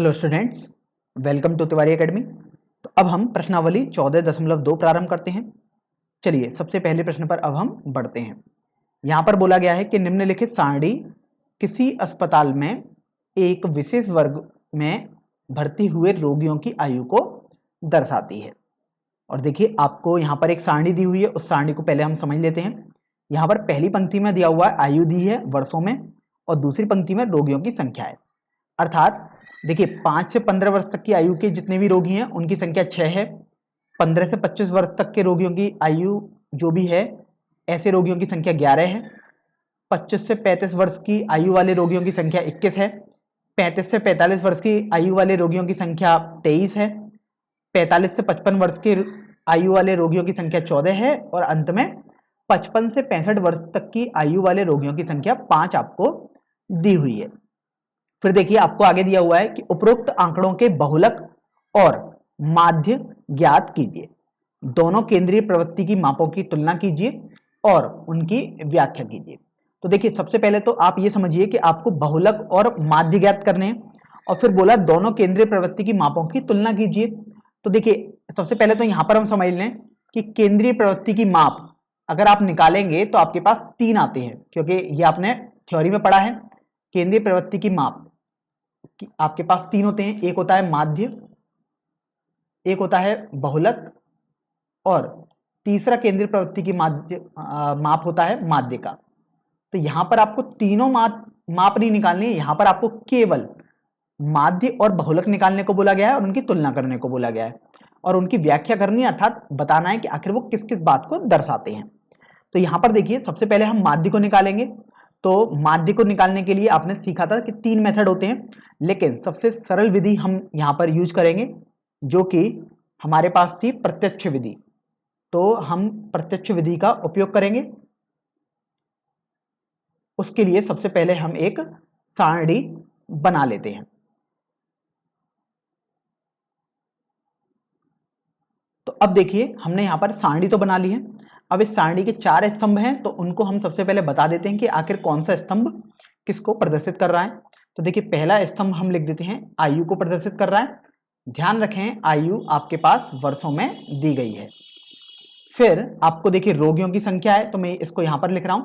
Hello students, welcome to Tiwari academy. तो अब हम प्रश्नावली 14.2 प्रारंभ करते हैं। चलिए सबसे पहले प्रश्न पर अब हम बढ़ते हैं। यहाँ पर बोला गया है कि निम्नलिखित सारणी किसी अस्पताल में एक विशेष वर्ग में भर्ती हुए रोगियों की आयु को दर्शाती है। और देखिए आपको यहाँ पर एक सारणी दी हुई है, उस सारणी को पहले हम समझ लेते हैं। यहाँ पर पहली पंक्ति में दिया हुआ है आयु दी है वर्षों में, और दूसरी पंक्ति में रोगियों की संख्या है। अर्थात देखिए 5 से 15 वर्ष तक की आयु के जितने भी रोगी हैं उनकी संख्या 6 है। 15 से 25 वर्ष तक के रोगियों की आयु जो भी है, ऐसे रोगियों की संख्या 11 है। 25 से 35 वर्ष की आयु वाले रोगियों की संख्या 21 है। 35 से 45 वर्ष की आयु वाले रोगियों की संख्या 23 है। 45 से 55 वर्ष की आयु वाले रोगियों की संख्या 14 है। और अंत में 55 से 65 वर्ष तक की आयु वाले रोगियों की संख्या 5 आपको दी हुई है। फिर देखिए आपको आगे दिया हुआ है कि उपरोक्त आंकड़ों के बहुलक और माध्य ज्ञात कीजिए। दोनों केंद्रीय प्रवृत्ति की मापों की तुलना कीजिए और उनकी व्याख्या कीजिए। तो देखिए सबसे पहले तो आप ये समझिए कि आपको बहुलक और माध्य ज्ञात करने हैं, और फिर बोला दोनों केंद्रीय प्रवृत्ति की मापों की तुलना कीजिए। तो देखिए सबसे पहले तो यहां पर हम समझ लें कि केंद्रीय प्रवृत्ति की माप अगर आप निकालेंगे तो आपके पास 3 आते हैं, क्योंकि ये आपने थ्योरी में पढ़ा है। केंद्रीय प्रवृत्ति की माप कि आपके पास 3 होते हैं, एक होता है माध्य, एक होता है बहुलक, और तीसरा केंद्रीय प्रवृत्ति की माप होता है माध्य का। तो यहां पर आपको तीनों माप नहीं निकालनी है, यहां पर आपको केवल माध्य और बहुलक निकालने को बोला गया है और उनकी तुलना करने को बोला गया है, और उनकी व्याख्या करनी है, अर्थात बताना है कि आखिर वो किस किस बात को दर्शाते हैं। तो यहां पर देखिए सबसे पहले हम माध्य को निकालेंगे। तो माध्य को निकालने के लिए आपने सीखा था कि 3 मेथड होते हैं, लेकिन सबसे सरल विधि हम यहां पर यूज करेंगे, जो कि हमारे पास थी प्रत्यक्ष विधि। तो हम प्रत्यक्ष विधि का उपयोग करेंगे। उसके लिए सबसे पहले हम एक सारणी बना लेते हैं। तो अब देखिए हमने यहां पर सारणी तो बना ली है। अब इस सारणी के 4 स्तंभ हैं, तो उनको हम सबसे पहले बता देते हैं कि आखिर कौन सा स्तंभ किसको प्रदर्शित कर रहा है। तो देखिए पहला स्तंभ हम लिख देते हैं आयु को प्रदर्शित कर रहा है। ध्यान रखें आयु आपके पास वर्षों में दी गई है। फिर आपको देखिए रोगियों की संख्या है, तो मैं इसको यहां पर लिख रहा हूं,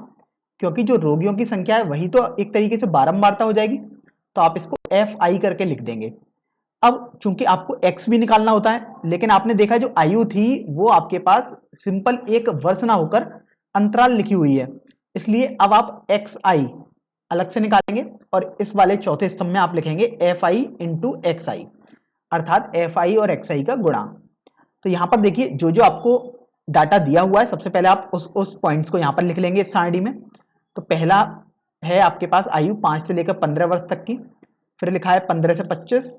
क्योंकि जो रोगियों की संख्या है वही तो एक तरीके से बारंबारता हो जाएगी, तो आप इसको FI करके लिख देंगे। अब चूंकि आपको x भी निकालना होता है, लेकिन आपने देखा जो आयु थी वो आपके पास सिंपल एक वर्ष ना होकर अंतराल लिखी हुई है, इसलिए अब आप XI अलग से निकालेंगे और इस वाले चौथे स्तंभ में आप लिखेंगे FI इंटू XI, अर्थात FI और XI का गुणा। तो यहां पर देखिए जो जो आपको डाटा दिया हुआ है, सबसे पहले आप उस पॉइंट्स को यहां पर लिख लेंगे इस सारणी में। तो पहला है आपके पास आयु 5 से लेकर 15 वर्ष तक की, फिर लिखा है 15 से 25,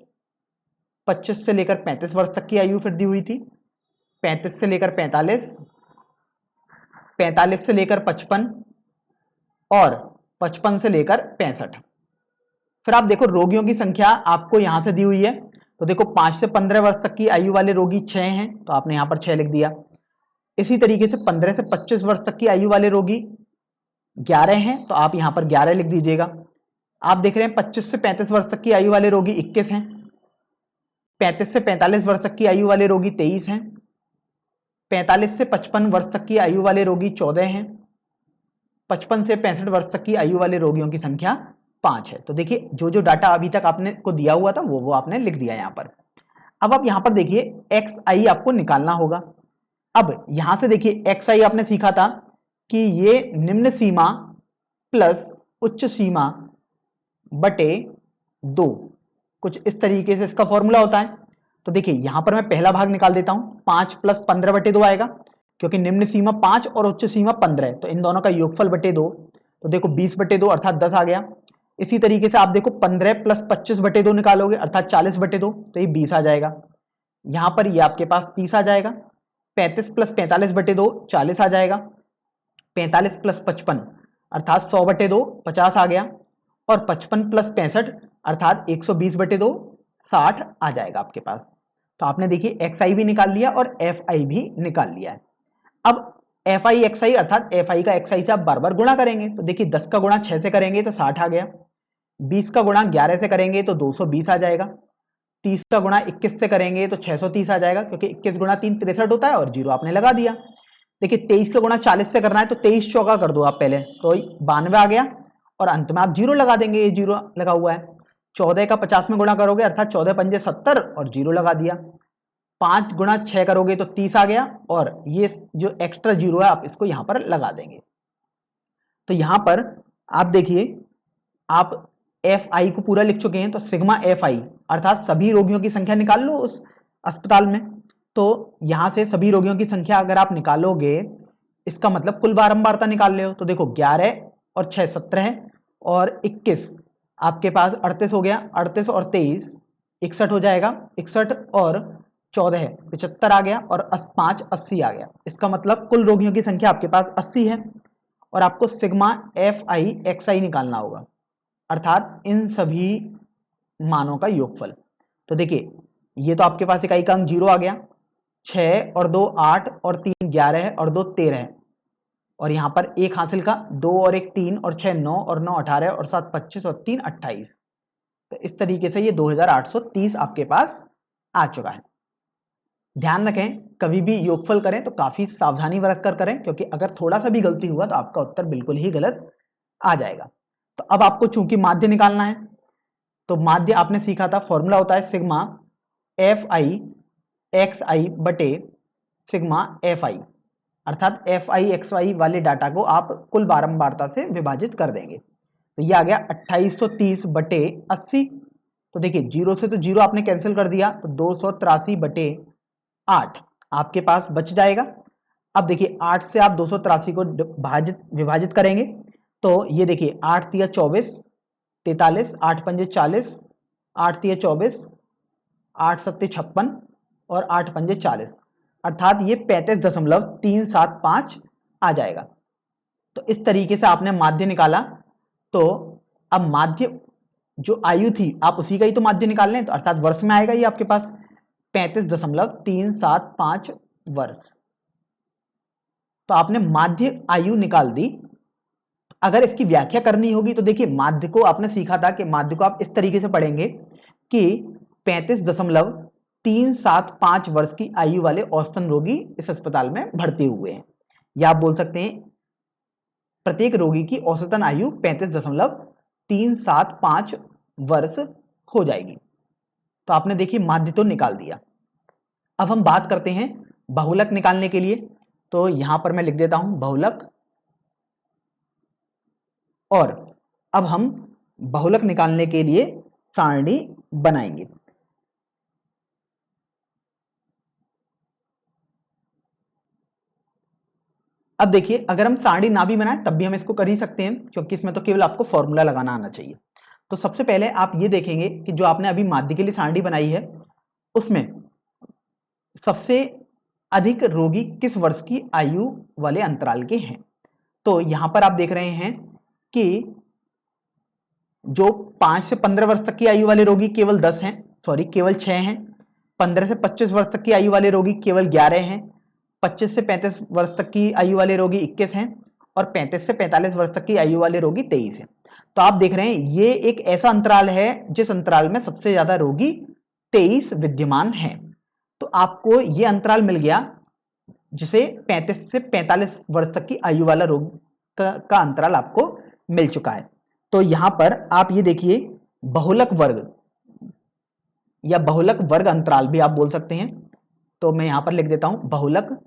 25 से लेकर 35 वर्ष तक की आयु फिर दी हुई थी, 35 से लेकर 45, 45 से लेकर 55 और 55 से लेकर 65। फिर आप देखो रोगियों की संख्या आपको यहां से दी हुई है। तो देखो 5 से 15 वर्ष तक की आयु वाले रोगी 6 हैं, तो आपने यहां पर 6 लिख दिया। इसी तरीके से 15 से 25 वर्ष तक की आयु वाले रोगी 11 हैं, तो आप यहां पर 11 लिख दीजिएगा। आप देख रहे हैं 25 से 35 वर्ष तक की आयु वाले रोगी 21 हैं। 35 से 45 वर्ष तक की आयु वाले रोगी 23 हैं। 45 से 55 वर्ष तक की आयु वाले रोगी 14 हैं। 55 से 65 वर्ष तक की आयु वाले रोगियों की संख्या 5 है। तो देखिए जो जो डाटा अभी तक आपने को दिया हुआ था वो आपने लिख दिया यहां पर। अब आप यहां पर देखिए XI आपको निकालना होगा। अब यहां से देखिए XI आपने सीखा था कि ये निम्न सीमा प्लस उच्च सीमा बटे 2, कुछ इस तरीके से इसका फॉर्मूला होता है। तो देखिए यहां पर मैं पहला भाग निकाल देता हूं, 5 प्लस 15 बटे 2 आएगा, क्योंकि निम्न सीमा 5 और उच्च सीमा 15 है, तो इन दोनों का योगफल बटे 2, तो देखो 20 बटे 2 अर्थात 10 आ गया। इसी तरीके से आप देखो 15 प्लस 25 बटे 2 निकालोगे अर्थात 40 बटे 2, तो ये 20 आ जाएगा। यहां पर ये आपके पास 30 आ जाएगा। 35 प्लस 45 बटे 2 40 आ जाएगा। 45 प्लस 55 अर्थात 100 बटे 2 50 आ गया। और 55 प्लस 65 अर्थात 120 बटे 2 60 आ जाएगा आपके पास। तो आपने देखिए XI भी निकाल लिया और FI भी निकाल लिया है। अब FI XI अर्थात FI का XI से आप बार बार गुणा करेंगे। तो देखिए 10 का गुणा 6 से करेंगे तो 60 आ गया। 20 का गुणा 11 से करेंगे तो 220 आ जाएगा। 30 का गुणा 21 से करेंगे तो 630 आ जाएगा, क्योंकि 21 गुणा 3 63 होता है और 0 आपने लगा दिया। देखिए 23 का गुणा 40 से करना है तो 23 चौका कर दो आप पहले, तो 92 आ गया और अंत में आप 0 लगा देंगे, ये 0 लगा हुआ है। 14 का 50 में गुणा करोगे अर्थात 14 पंजे 70 और 0 लगा दिया। 5 गुणा 6 करोगे तो 30 आ गया और ये जो एक्स्ट्रा 0 है आप इसको यहां पर लगा देंगे। तो यहां पर आप देखिए आप एफ आई को पूरा लिख चुके हैं, तो सिग्मा एफ आई अर्थात सभी रोगियों की संख्या निकाल लो उस अस्पताल में। तो यहां से सभी रोगियों की संख्या अगर आप निकालोगे, इसका मतलब कुल बारंबारता निकाल ले हो, तो देखो 11 और 6 17 है और 21 आपके पास 38 हो गया, 38 और 23 61 हो जाएगा, 61 और 14 है 75 आ गया और 5 80 आ गया। इसका मतलब कुल रोगियों की संख्या आपके पास 80 है और आपको सिग्मा एफ आई एक्स आई निकालना होगा, अर्थात इन सभी मानों का योगफल। तो देखिए ये तो आपके पास इकाई का अंक 0 आ गया, 6 और 2 8 और 3 11 है और 2 13 है और यहां पर 1 हासिल का, 2 और 1 3 और 6 9 और 9 18 और 7 25 और 3 28। तो इस तरीके से ये 2830 आपके पास आ चुका है। ध्यान रखें कभी भी योगफल करें तो काफी सावधानी बरत कर करें, क्योंकि अगर थोड़ा सा भी गलती हुआ तो आपका उत्तर बिल्कुल ही गलत आ जाएगा। तो अब आपको चूंकि माध्य निकालना है, तो माध्य आपने सीखा था, फॉर्मूला होता है सिग्मा एफ आई एक्स आई बटे सिग्मा एफ आई, अर्थात एफ आई एक्स आई वाले डाटा को आप कुल बारंबारता से विभाजित कर देंगे। तो ये आ गया 2830 बटे 80। तो देखिए 0 से तो 0 आपने कैंसिल कर दिया, तो 283 बटे 8 आपके पास बच जाएगा। अब देखिए 8 से आप 283 को विभाजित करेंगे, तो ये देखिए 8 तिया 24 43, 8 पंजे 40, 8 तिया 24, 8 सत्ते 56 और 8 पंजे 40, अर्थात ये 35.375 आ जाएगा। तो इस तरीके से आपने माध्य निकाला। तो अब माध्य जो आयु थी आप उसी का ही तो माध्य निकाल लें, तो अर्थात वर्ष में आएगा ये आपके पास 35.375 वर्ष। तो आपने माध्य आयु निकाल दी। अगर इसकी व्याख्या करनी होगी तो देखिए माध्य को आपने सीखा था कि माध्य को आप इस तरीके से पढ़ेंगे कि 35.375 वर्ष की आयु वाले औसतन रोगी इस अस्पताल में भर्ती हुए हैं, या आप बोल सकते हैं प्रत्येक रोगी की औसतन आयु 35.375 वर्ष हो जाएगी। तो आपने देखिए माध्य तो निकाल दिया। अब हम बात करते हैं बहुलक निकालने के लिए। तो यहां पर मैं लिख देता हूं बहुलक, और अब हम बहुलक निकालने के लिए सारणी बनाएंगे। अब देखिए अगर हम सारणी ना भी बनाए तब भी हम इसको कर ही सकते हैं, क्योंकि इसमें तो केवल आपको फॉर्मूला लगाना आना चाहिए। तो सबसे पहले आप ये देखेंगे कि जो आपने अभी माध्य के लिए सारणी बनाई है उसमें सबसे अधिक रोगी किस वर्ष की आयु वाले अंतराल के हैं। तो यहां पर आप देख रहे हैं कि जो 5 से 15 वर्ष तक की आयु वाले रोगी केवल 10 हैं, सॉरी केवल 6 हैं। 15 से 25 वर्ष तक की आयु वाले रोगी केवल 11 हैं। 25 से 35 वर्ष तक की आयु वाले रोगी 21 हैं और 35 से 45 वर्ष तक की आयु वाले रोगी 23 हैं। तो आप देख रहे हैं ये एक ऐसा अंतराल है जिस अंतराल में सबसे ज्यादा रोगी 23 विद्यमान हैं। तो आपको ये अंतराल मिल गया जिसे 35 से 45 वर्ष तक की आयु वाला रोग का अंतराल आपको मिल चुका है। तो यहां पर आप ये देखिए बहुलक वर्ग या बहुलक वर्ग अंतराल भी आप बोल सकते हैं। तो मैं यहां पर लिख देता हूं बहुलक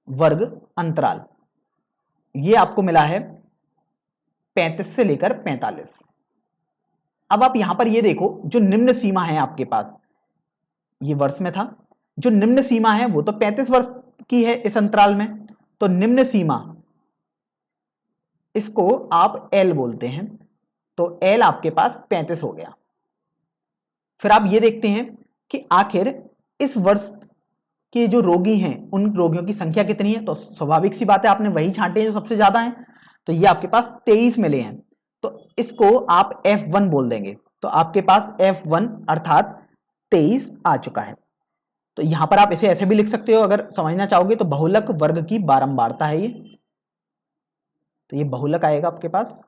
वर्ग अंतराल, ये आपको मिला है 35 से लेकर 45। अब आप यहां पर ये देखो जो निम्न सीमा है आपके पास, ये वर्ष में था, जो निम्न सीमा है वो तो 35 वर्ष की है इस अंतराल में। तो निम्न सीमा इसको आप L बोलते हैं, तो L आपके पास 35 हो गया। फिर आप ये देखते हैं कि आखिर इस वर्ष के जो रोगी हैं उन रोगियों की संख्या कितनी है। तो स्वाभाविक सी बात है आपने वही छांटे जो सबसे ज्यादा हैं, तो ये आपके पास 23 मिले हैं, तो इसको आप F1 बोल देंगे। तो आपके पास F1 अर्थात 23 आ चुका है। तो यहां पर आप इसे ऐसे भी लिख सकते हो अगर समझना चाहोगे, तो बहुलक वर्ग की बारंबारता है ये। तो ये बहुलक आएगा आपके पास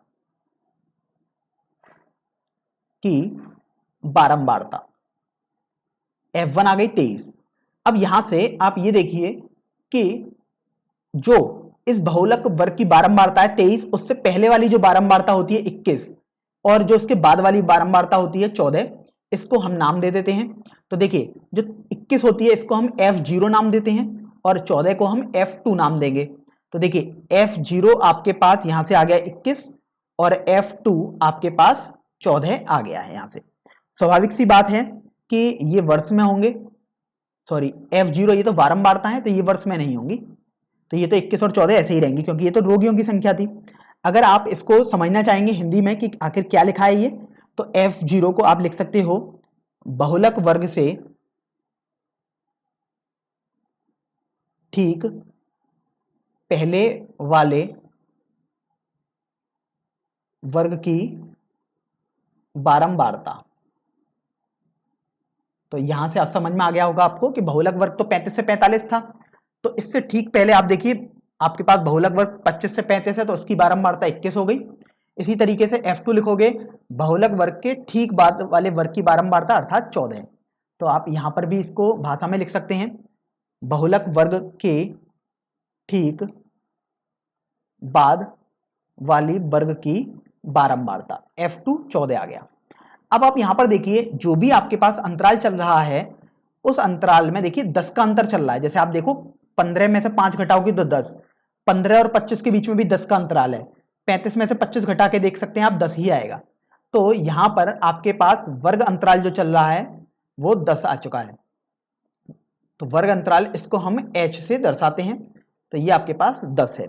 कि बारंबारता, F1 आ गई 23। अब यहां से आप ये देखिए कि जो इस बहुलक वर्ग की बारंबारता है 23, उससे पहले वाली जो बारंबारता होती है 21 और जो उसके बाद वाली बारंबारता होती है 14, इसको हम नाम दे देते हैं। तो देखिए जो 21 होती है इसको हम F0 नाम देते हैं और 14 को हम F2 नाम देंगे। तो देखिए F0 आपके पास यहां से आ गया 21 और F2 आपके पास 14 आ गया है। यहां से स्वाभाविक सी बात है कि ये वर्ष में होंगे, सॉरी F0 ये तो बारंबारता है तो ये वर्ष में नहीं होंगी, तो ये तो 21 और 14 ऐसे ही रहेंगी क्योंकि ये तो रोगियों की संख्या थी। अगर आप इसको समझना चाहेंगे हिंदी में कि आखिर क्या लिखा है ये, तो F0 को आप लिख सकते हो बहुलक वर्ग से ठीक पहले वाले वर्ग की बारंबारता। तो यहां से आप समझ में आ गया होगा आपको कि बहुलक वर्ग तो 35 से 45 था, तो इससे ठीक पहले आप देखिए आपके पास बहुलक वर्ग 25 से 35 है तो उसकी बारंबारता 21 हो गई। इसी तरीके से F2 लिखोगे बहुलक वर्ग के ठीक बाद वाले वर्ग की बारंबारता अर्थात 14। तो आप यहां पर भी इसको भाषा में लिख सकते हैं बहुलक वर्ग के ठीक बाद वाली वर्ग की बारंबारता, F2 14 आ गया। अब आप यहां पर देखिए जो भी आपके पास अंतराल चल रहा है उस अंतराल में देखिए 10 का अंतर चल रहा है। जैसे आप देखो 15 में से 5 घटाओगे तो 10, 15 और 25 के बीच में भी 10 का अंतराल है, 35 में से 25 घटा के देख सकते हैं आप 10 ही आएगा। तो यहां पर आपके पास वर्ग अंतराल जो चल रहा है वो 10 आ चुका है। तो वर्ग अंतराल इसको हम h से दर्शाते हैं, तो ये आपके पास 10 है।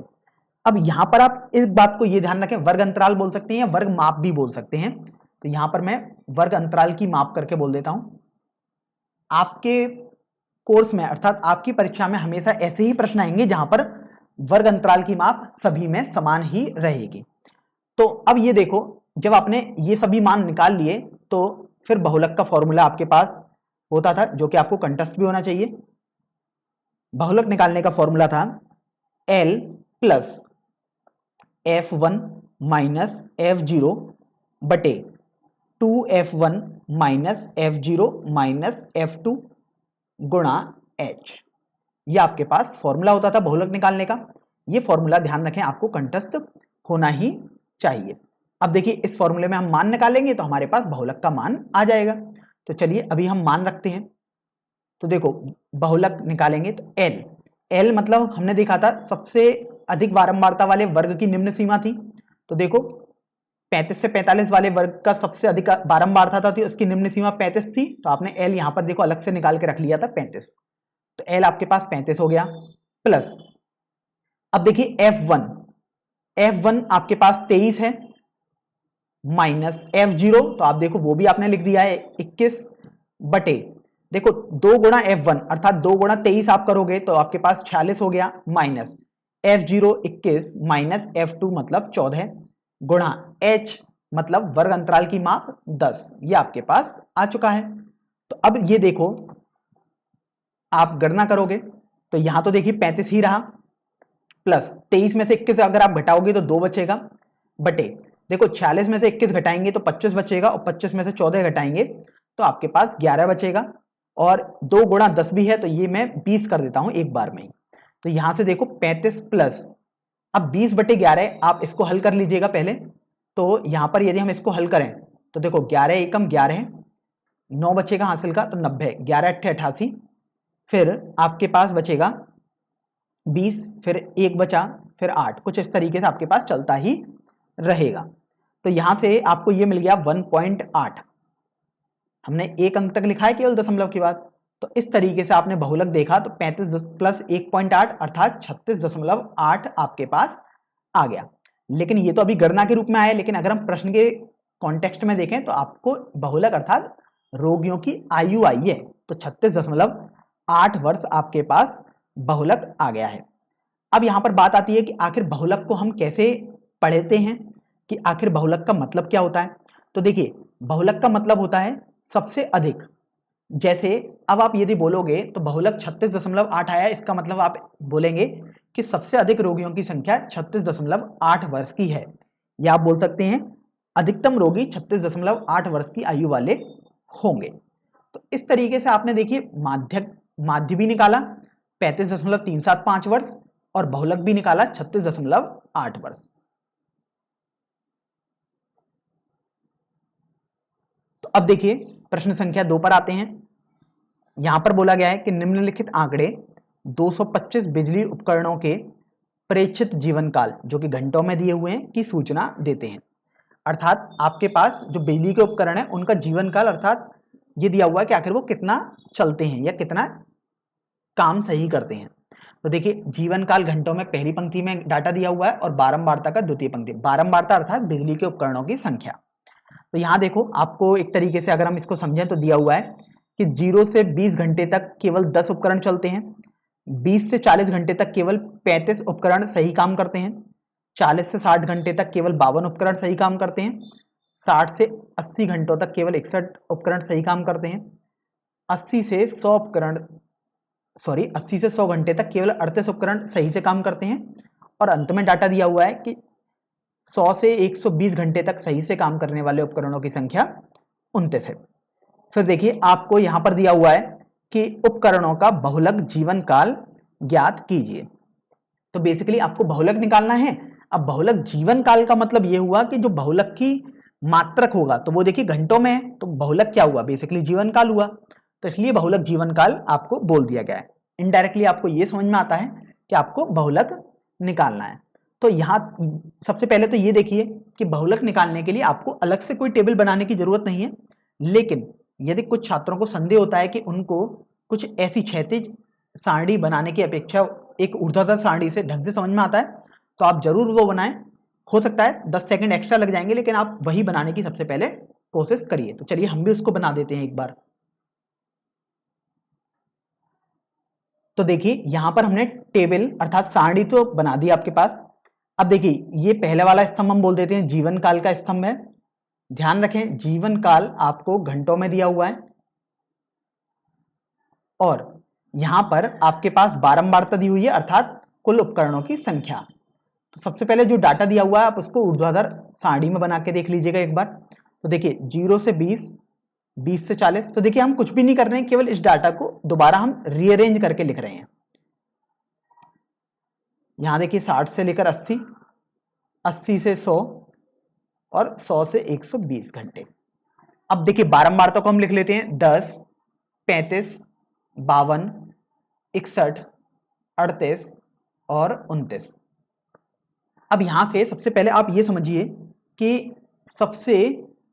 अब यहां पर आप इस बात को ये ध्यान रखें, वर्ग अंतराल बोल सकते हैं या वर्ग माप भी बोल सकते हैं। तो यहां पर मैं वर्ग अंतराल की माप करके बोल देता हूं। आपके कोर्स में अर्थात आपकी परीक्षा में हमेशा ऐसे ही प्रश्न आएंगे जहां पर वर्ग अंतराल की माप सभी में समान ही रहेगी। तो अब ये देखो जब आपने ये सभी मान निकाल लिए तो फिर बहुलक का फॉर्मूला आपके पास होता था जो कि आपको कंठस्थ भी होना चाहिए। बहुलक निकालने का फॉर्मूला था L plus F1 minus F0 बटे 2F1 minus F0 minus F2 गुणा H। ये आपके पास फॉर्मूला होता था बहुलक निकालने का। ये फॉर्मूला ध्यान रखें आपको कंठस्थ होना ही चाहिए। अब देखिए इस फॉर्मूले में हम मान निकालेंगे तो हमारे पास बहुलक का मान आ जाएगा। तो चलिए अभी हम मान रखते हैं। तो देखो बहुलक निकालेंगे तो L मतलब हमने देखा था सबसे अधिक बारंबारता वाले वर्ग की निम्न सीमा थी। तो देखो 35 से 45 वाले वर्ग का सबसे अधिक बारंबारता था तो उसकी निम्न सीमा 35 थी, तो आपने L यहां पर देखो अलग से निकाल के रख लिया था 35। तो L आपके पास 35 हो गया प्लस, अब देखिए F1 आपके पास 23 है माइनस F0, तो आप देखो वो भी आपने लिख दिया है 21 बटे देखो 2 गुणा F1 अर्थात 2 गुणा 23 आप करोगे तो आपके पास 46 हो गया माइनस F0 21 माइनस F2 मतलब 14 गुणा H मतलब वर्ग अंतराल की माप 10। ये आपके पास आ चुका है। तो अब ये देखो आप गणना करोगे तो यहां तो देखिए 35 ही रहा प्लस 23 में से 21 अगर आप घटाओगे तो 2 बचेगा बटे देखो 46 में से 21 घटाएंगे तो 25 बचेगा और 25 में से 14 घटाएंगे तो आपके पास 11 बचेगा और 2 गुणा 10 भी है तो ये मैं 20 कर देता हूं एक बार में ही। तो यहां से देखो 35 प्लस अब 20 बटे 11 आप इसको हल कर लीजिएगा पहले। तो यहां पर यदि हम इसको हल करें तो देखो 11 एकम 11 9 बचेगा हासिल का तो 90, 11 अट्ठे 88, फिर आपके पास बचेगा 20, फिर 1 बचा, फिर 8, कुछ इस तरीके से आपके पास चलता ही रहेगा। तो यहां से आपको ये मिल गया 1.8। हमने एक अंक तक लिखा है केवल दशमलव के बाद। तो इस तरीके से आपने बहुलक देखा तो 35 प्लस 1.8 अर्थात 36.8 आपके पास आ गया। लेकिन ये तो अभी गणना के रूप में आया, लेकिन अगर हम प्रश्न के कॉन्टेक्स्ट में देखें तो आपको बहुलक अर्थात रोगियों की आयु आई है तो 36.8 वर्ष आपके पास बहुलक आ गया है। अब यहां पर बात आती है कि आखिर बहुलक को हम कैसे पढ़ते हैं, कि आखिर बहुलक का मतलब क्या होता है। तो देखिए बहुलक का मतलब होता है सबसे अधिक। जैसे अब आप यदि बोलोगे तो बहुलक 36.8 आया, इसका मतलब आप बोलेंगे कि सबसे अधिक रोगियों की संख्या 36.8 वर्ष की है, या आप बोल सकते हैं अधिकतम रोगी 36.8 वर्ष की आयु वाले होंगे। तो इस तरीके से आपने देखिए माध्य भी निकाला 35.375 वर्ष और बहुलक भी निकाला 36.8 वर्ष। तो अब देखिए प्रश्न संख्या 2 पर आते हैं। यहां पर बोला गया है कि निम्नलिखित आंकड़े 225 बिजली उपकरणों के प्रेक्षित जीवन काल जो कि घंटों में दिए हुए हैं की सूचना देते हैं। अर्थात आपके पास जो बिजली के उपकरण है उनका जीवन काल अर्थात ये दिया हुआ है कि आखिर वो कितना चलते हैं या कितना काम सही करते हैं। तो देखिए जीवन काल घंटों में पहली पंक्ति में डाटा दिया हुआ है और बारंबारता का द्वितीय पंक्ति। बारंबारता अर्थात बिजली के उपकरणों की संख्या। तो यहां देखो आपको एक तरीके से अगर हम इसको समझें तो दिया हुआ है कि 0 से 20 घंटे तक केवल 10 उपकरण चलते हैं, 20 से 40 घंटे तक केवल 35 उपकरण सही काम करते हैं, 40 से 60 घंटे तक केवल 52 उपकरण सही काम करते हैं, 60 से 80 घंटों तक केवल 61 उपकरण सही काम करते हैं, 80 से 100 घंटे तक केवल 38 उपकरण सही से काम करते हैं और अंत में डाटा दिया हुआ है कि 100 से 120 घंटे तक सही से काम करने वाले उपकरणों की संख्या 29 है। फिर देखिए आपको यहां पर दिया हुआ है कि उपकरणों का बहुलक जीवन काल ज्ञात कीजिए। तो बेसिकली आपको बहुलक निकालना है। अब बहुलक जीवन काल का मतलब यह हुआ कि जो बहुलक की मात्रक होगा तो वो देखिए घंटों में है, तो बहुलक क्या हुआ, बेसिकली जीवन काल हुआ। तो इसलिए बहुलक जीवन काल आपको बोल दिया गया है। इनडायरेक्टली आपको यह समझ में आता है कि आपको बहुलक निकालना है। तो यहां सबसे पहले तो ये देखिए कि बहुलक निकालने के लिए आपको अलग से कोई टेबल बनाने की जरूरत नहीं है, लेकिन यदि कुछ छात्रों को संदेह होता है कि उनको कुछ ऐसी क्षैतिज सारणी बनाने की अपेक्षा एक ऊर्ध्वाधर सारणी से ढंग से समझ में आता है तो आप जरूर वो बनाएं। हो सकता है 10 सेकंड एक्स्ट्रा लग जाएंगे, लेकिन आप वही बनाने की सबसे पहले कोशिश करिए। तो चलिए हम भी उसको बना देते हैं एक बार। तो देखिए यहां पर हमने टेबल अर्थात सारणी तो बना दी आपके पास। अब देखिए ये पहले वाला स्तंभ हम बोल देते हैं जीवन काल का स्तंभ है। ध्यान रखें जीवन काल आपको घंटों में दिया हुआ है और यहां पर आपके पास बारंबारता दी हुई है अर्थात कुल उपकरणों की संख्या। तो सबसे पहले जो डाटा दिया हुआ है आप उसको ऊर्ध्वाधर सारणी में बना के देख लीजिएगा एक बार। तो देखिए 0 से 20, 20 से 40। तो देखिए हम कुछ भी नहीं कर रहे हैं, केवल इस डाटा को दोबारा हम रीअरेंज करके लिख रहे हैं। यहां देखिए 60 से लेकर 80, 80 से 100 और 100 से 120 घंटे। अब देखिए बारंबारता को हम लिख लेते हैं 10, 35, 52, 61, 38 और 29। अब यहां से सबसे पहले आप ये समझिए कि सबसे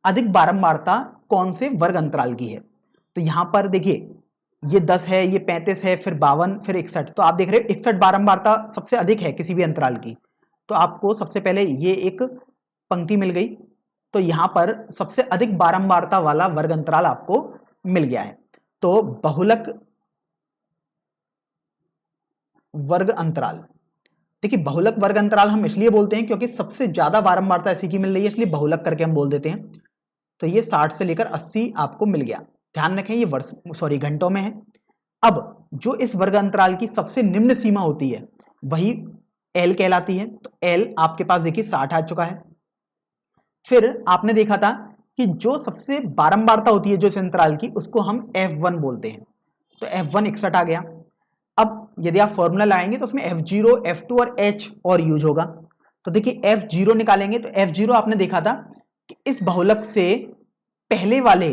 अधिक बारंबारता कौन से वर्ग अंतराल की है। तो यहां पर देखिए ये 10 है, ये 35 है, फिर 52, फिर 61। तो आप देख रहे हो 61 बारंबारता सबसे अधिक है किसी भी अंतराल की। तो आपको सबसे पहले ये एक पंक्ति मिल गई। तो यहां पर सबसे अधिक बारंबारता वाला वर्ग अंतराल आपको मिल गया है। तो बहुलक वर्ग अंतराल, देखिए बहुलक वर्ग अंतराल हम इसलिए बोलते हैं क्योंकि सबसे ज्यादा बारंबारता इसी की मिल रही है, इसलिए बहुलक करके हम बोल देते हैं। तो ये 60 से लेकर 80 आपको मिल गया। ध्यान रखें ये घंटों में है। अब जो इस वर्ग अंतराल की सबसे निम्न सीमा होती है वही एल कहलाती है। तो एल आपके पास देखिए 60 आ चुका है। फिर आपने देखा था कि जो सबसे बारंबारता होती है जो इस अंतराल की उसको हम F1 बोलते हैं। तो F1 61 आ गया। अब यदि आप फॉर्मूला लाएंगे तो उसमें F0, F2 और H और यूज होगा। तो देखिए F0 निकालेंगे तो F0 आपने देखा था कि इस बहुलक से पहले वाले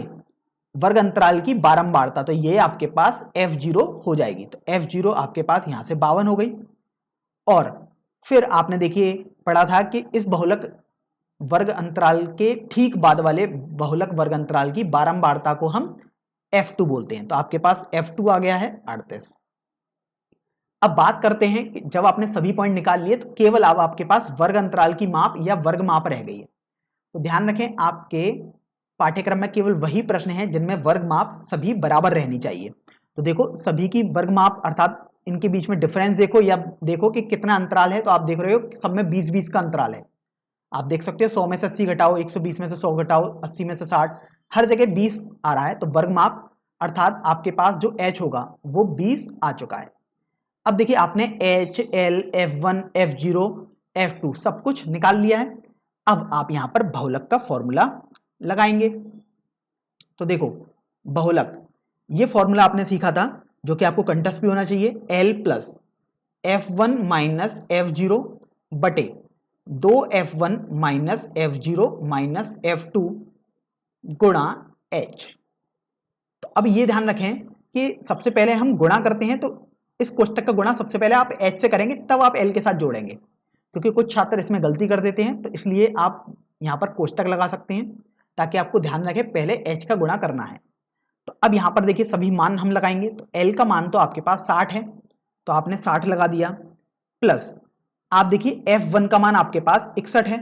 वर्ग अंतराल की बारंबारता, तो ये आपके पास F0 हो जाएगी। तो F0 आपके पास यहां से 52 हो गई। और फिर आपने देखिए पढ़ा था कि इस बहुलक वर्ग अंतराल के ठीक बाद वाले बहुलक वर्ग अंतराल की बारंबारता को हम F2 बोलते हैं। तो आपके पास F2 आ गया है 38। अब बात करते हैं कि जब आपने सभी पॉइंट निकाल लिए तो केवल अब आपके पास वर्ग अंतराल की माप या वर्ग माप रह गई है। तो ध्यान रखें आपके पाठ्यक्रम में केवल वही प्रश्न है जिनमें वर्ग माप सभी बराबर रहनी चाहिए। तो देखो सभी की वर्ग माप अर्थात इनके बीच में डिफरेंस देखो या देखो कि कितना अंतराल है। तो आप देख रहे हो सब में 20-20 का अंतराल है। आप देख सकते हो 100 में से 80 घटाओ, 120 में से 100 घटाओ, 80 में से 60, हर जगह 20 आ रहा है। तो वर्ग माप अर्थात आपके पास जो H होगा वो 20 आ चुका है। अब देखिए आपने H, L, F1, F0, F2 सब कुछ निकाल लिया है। अब आप यहां पर बहुलक का फॉर्मूला लगाएंगे। तो देखो बहुलक, ये फॉर्मूला आपने सीखा था जो कि आपको कंठस्थ भी होना चाहिए, L plus F1 minus F0 बटे 2F1 minus F0 minus F2 गुणा H। तो अब ये ध्यान रखें कि सबसे पहले हम गुणा करते हैं तो इस कोष्टक का गुणा सबसे पहले आप H से करेंगे, तब आप L के साथ जोड़ेंगे, क्योंकि कुछ छात्र इसमें गलती कर देते हैं, तो इसलिए आप यहाँ पर कोष्टक लगा सकते हैं ताकि आपको ध्यान रखे पहले H का गुणा करना है। तो अब यहाँ पर देखिए सभी मान हम लगाएंगे, तो L का मान तो आपके पास 60 है, तो आपने 60 लगा दिया, प्लस आप देखिए F1 का मान आपके पास 61 है,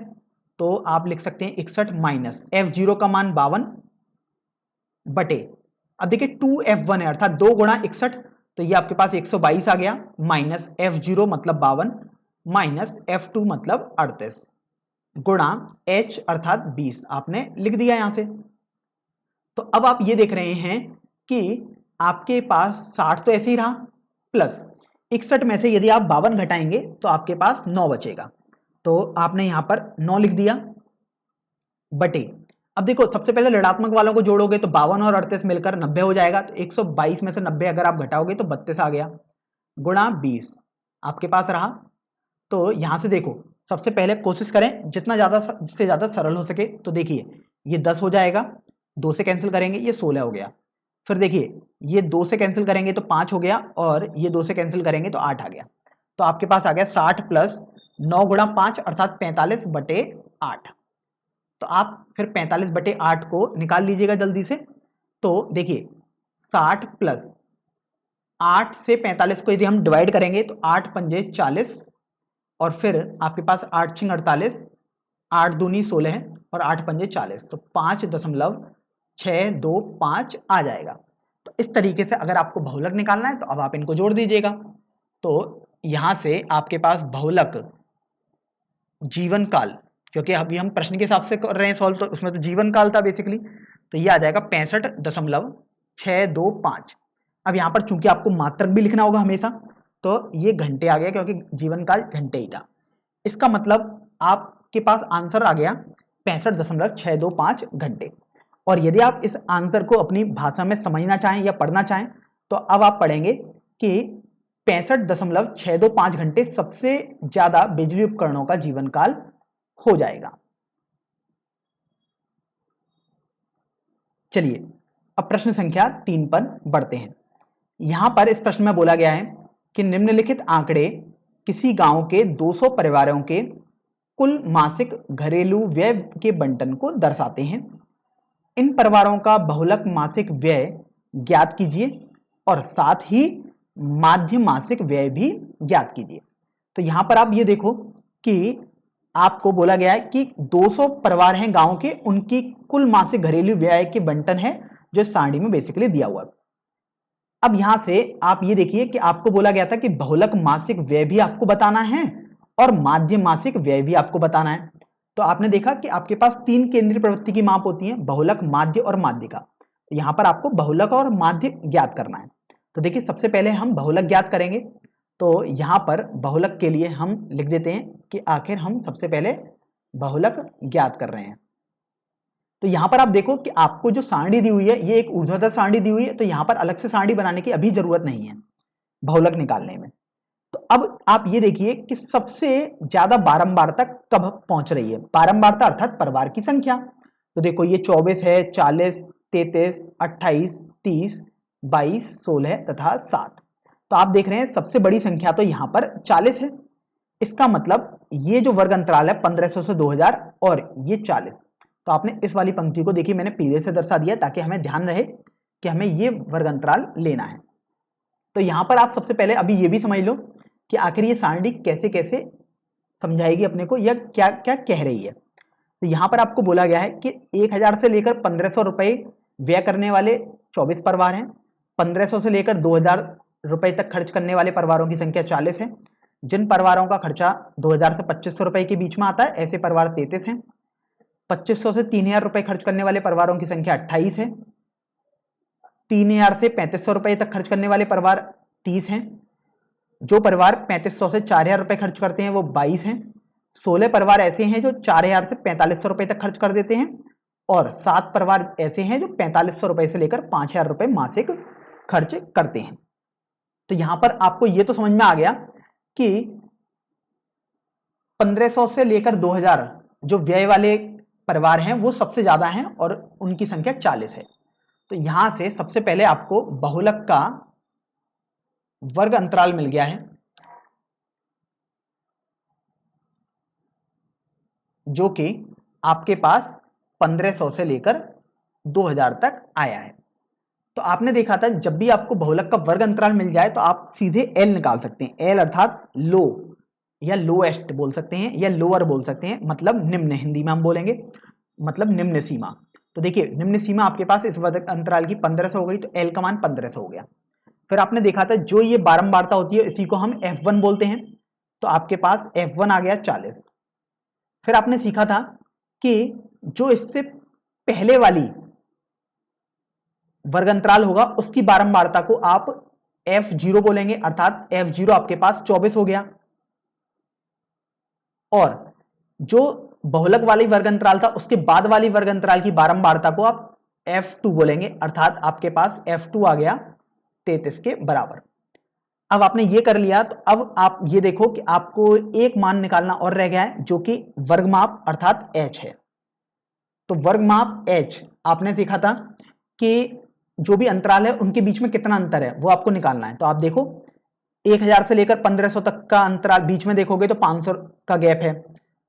तो आप लिख सकते हैं 61 माइनस F0 का मान 52 बटे, अब देखिए 2F1 है अर्थात 2 गुणा 61, तो ये आपके पास 122 आ गया, माइनस F0 मतलब 52 माइनस F2 मतलब 38 गुणा H अर्थात 20 आपने लिख दिया यहां से। तो अब आप ये देख रहे हैं कि आपके पास 60 तो ऐसे ही रहा, प्लस 61 में से यदि आप 52 घटाएंगे तो आपके पास 9 बचेगा, तो आपने यहां पर 9 लिख दिया बटे, अब देखो सबसे पहले ऋणात्मक वालों को जोड़ोगे तो 52 और 38 मिलकर 90 हो जाएगा, तो 122 में से 90 अगर आप घटाओगे तो 32 आ गया, गुणा 20 आपके पास रहा। तो यहां से देखो सबसे पहले कोशिश करें जितना ज्यादा सरल हो सके, तो देखिए ये 10 हो जाएगा, 2 से कैंसिल करेंगे ये 16 हो गया, फिर देखिए ये 2 से कैंसिल करेंगे तो 5 हो गया, और ये 2 से कैंसिल करेंगे तो 8 आ गया, तो आपके पास आ गया 60 प्लस 9 गुणा 5 अर्थात 45 बटे 8। तो आप फिर 45 बटे 8 को निकाल लीजिएगा जल्दी से, तो देखिए 60 प्लस 8 से 45 को यदि हम डिवाइड करेंगे तो 8 पंजे 40, और फिर आपके पास 8 छिंग 48, 8 दूनी 16 और 8 पंजे 40, तो 5.625 आ जाएगा। तो इस तरीके से अगर आपको बहुलक निकालना है तो अब आप इनको जोड़ दीजिएगा, तो यहां से आपके पास बहुलक जीवन काल, क्योंकि अभी हम प्रश्न के हिसाब से कर रहे हैं सॉल्व, तो उसमें तो जीवन काल था बेसिकली, तो ये आ जाएगा 65.625। अब यहाँ पर चूंकि आपको मात्रक भी लिखना होगा हमेशा, तो ये घंटे आ गया क्योंकि जीवन काल घंटे ही था। इसका मतलब आपके पास आंसर आ गया 65.625 घंटे। और यदि आप इस आंसर को अपनी भाषा में समझना चाहें या पढ़ना चाहें तो अब आप पढ़ेंगे कि 65.625 घंटे सबसे ज्यादा बिजली उपकरणों का जीवन काल हो जाएगा। चलिए अब प्रश्न संख्या 3 पर बढ़ते हैं। यहां पर इस प्रश्न में बोला गया है कि निम्नलिखित आंकड़े किसी गांव के 200 परिवारों के कुल मासिक घरेलू व्यय के बंटन को दर्शाते हैं। इन परिवारों का बहुलक मासिक व्यय ज्ञात कीजिए और साथ ही माध्य मासिक व्यय भी ज्ञात कीजिए। तो यहां पर आप ये देखो कि आपको बोला गया है कि 200 परिवार हैं गांव के, उनकी कुल मासिक घरेलू व्यय के बंटन है जो सारणी में बेसिकली दिया हुआ है। अब यहां से आप ये देखिए कि आपको बोला गया था कि बहुलक मासिक व्यय भी आपको बताना है और माध्य मासिक व्यय भी आपको बताना है। तो आपने देखा कि आपके पास 3 केंद्रीय प्रवृत्ति की माप होती है, बहुलक, माध्य और माध्यिका। तो यहां पर आपको बहुलक और माध्य ज्ञात करना है। तो देखिए सबसे पहले हम बहुलक ज्ञात करेंगे, तो यहां पर बहुलक के लिए हम लिख देते हैं कि आखिर हम सबसे पहले बहुलक ज्ञात कर रहे हैं। तो यहां पर आप देखो कि आपको जो सारणी दी हुई है ये एक ऊर्ध्वाधर सारणी दी हुई है, तो यहां पर अलग से सारणी बनाने की अभी जरूरत नहीं है बहुलक निकालने में। तो अब आप ये देखिए कि सबसे ज्यादा बारंबार तक कब पहुंच रही है, बारंबारता अर्थात परिवार की संख्या। तो देखो ये 24 है, 40, 33, 28, 30, 22, 16 तथा 7। तो आप देख रहे हैं सबसे बड़ी संख्या तो यहां पर 40 है। इसका मतलब ये जो वर्ग अंतराल है 1500 से 2000 और ये 40, तो आपने इस वाली पंक्ति को देखिए मैंने पीले से दर्शा दिया ताकि हमें ध्यान रहे कि हमें ये वर्ग अंतराल लेना है। तो यहां पर आप सबसे पहले अभी ये भी समझ लो कि आखिर ये सारणी कैसे कैसे समझाएगी अपने को या क्या क्या कह रही है। तो यहां पर आपको बोला गया है कि 1000 से लेकर 1500 रुपए व्यय करने वाले 24 परिवार हैं, 1500 से लेकर 2000 रुपए तक खर्च करने वाले परिवारों की संख्या 40 है। जिन परिवारों का खर्चा 2000 से 2500 रुपए के बीच में आता है ऐसे परिवार 33 हैं। 2500 से 3000 रुपए खर्च करने वाले परिवारों की संख्या 28 है। 3000 से 3500 रुपए तक खर्च करने वाले परिवार 30 हैं। जो परिवार 3500 से 4000 रुपए खर्च करते हैं वो 22 हैं। 16 परिवार ऐसे हैं जो 4000 से 4500 रुपए तक खर्च कर देते हैं, और 7 परिवार ऐसे हैं जो 4500 रुपए से लेकर 5000 रुपए मासिक खर्च करते हैं। तो यहां पर आपको ये तो समझ में आ गया कि 1500 से लेकर 2000 जो व्यय वाले परिवार हैं वो सबसे ज्यादा हैं और उनकी संख्या 40 है। तो यहां से सबसे पहले आपको बहुलक का वर्ग अंतराल मिल गया है, जो कि आपके पास 1500 से लेकर 2000 तक आया है। तो आपने देखा था जब भी आपको बहुलक का वर्ग अंतराल मिल जाए तो आप सीधे एल निकाल सकते हैं। एल अर्थात लो या लोएस्ट बोल सकते हैं या लोअर बोल सकते हैं, मतलब निम्न, हिंदी में हम बोलेंगे मतलब निम्न सीमा। तो देखिए निम्न सीमा आपके पास इस वर्ग अंतराल की 1500 हो गई, तो एल का मान 1500 हो गया। फिर आपने देखा था जो ये बारंबारता होती है इसी को हम F1 बोलते हैं, तो आपके पास F1 आ गया 40। फिर आपने सीखा था कि जो इससे पहले वाली वर्ग अंतराल होगा उसकी बारंबारता को आप F0 बोलेंगे, अर्थात F0 आपके पास 24 हो गया। और जो बहुलक वाली वर्ग अंतराल था उसके बाद वाली वर्ग अंतराल की बारंबारता को आप F2 बोलेंगे, अर्थात आपके पास F2 आ गया 33 के बराबर। अब आपने ये कर लिया तो अब आप ये देखो कि आपको एक मान निकालना और रह गया है जो कि वर्गमाप अर्थात H है। तो वर्गमाप H आपने देखा था कि जो भी अंतराल है उनके बीच में कितना अंतर है वो आपको निकालना है। तो आप देखो 1000 से लेकर 1500 तक का अंतराल बीच में देखोगे तो 500 का गैप है,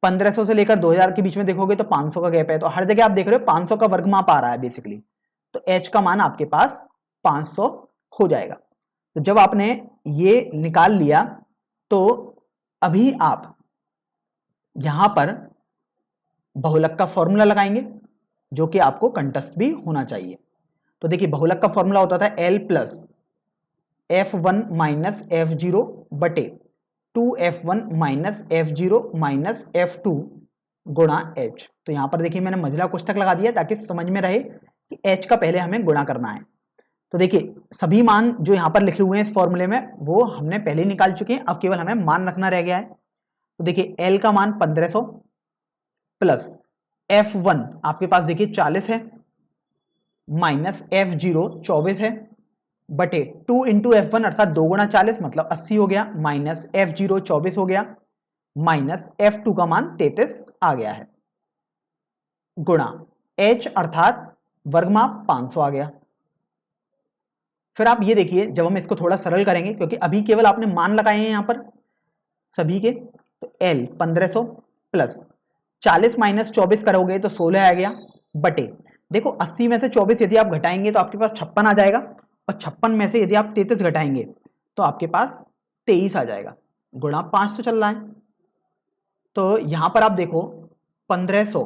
1500 से लेकर 2000 के बीच में देखोगे तो 500 का गैप है। तो हर जगह आप देख रहे हो 500 का वर्गमाप आ रहा है बेसिकली, तो H का मान आपके पास 500 हो जाएगा। तो जब आपने ये निकाल लिया तो अभी आप यहां पर बहुलक का फॉर्मूला लगाएंगे जो कि आपको कंठस्थ भी होना चाहिए। तो देखिए बहुलक का फॉर्मूला होता था L plus F1 minus F0 बटे 2F1 minus F0 minus F2 गुणा H। तो यहां पर देखिए मैंने मंझला कोष्ठक लगा दिया ताकि समझ में रहे कि H का पहले हमें गुणा करना है। तो देखिए सभी मान जो यहां पर लिखे हुए हैं इस फॉर्मूले में वो हमने पहले निकाल चुके हैं, अब केवल हमें मान रखना रह गया है। तो देखिए L का मान 1500 प्लस F1 आपके पास देखिए 40 है माइनस F0 24 है बटे 2 इंटू F1 अर्थात 2 गुणा 40 मतलब 80 हो गया, माइनस F0 24 हो गया, माइनस F2 का मान 33 आ गया है, गुणा H अर्थात वर्गमाप 500 आ गया। फिर आप ये देखिए जब हम इसको थोड़ा सरल करेंगे क्योंकि अभी केवल आपने मान लगाए हैं यहां पर सभी के, तो L 1500 प्लस 40 माइनस 24 करोगे तो 16 आ गया बटे देखो 80 में से 24 यदि आप घटाएंगे तो आपके पास 56 आ जाएगा, और 56 में से यदि आप 33 घटाएंगे तो आपके पास 23 आ जाएगा, गुणा 500 चल रहा है। तो यहां पर आप देखो 1500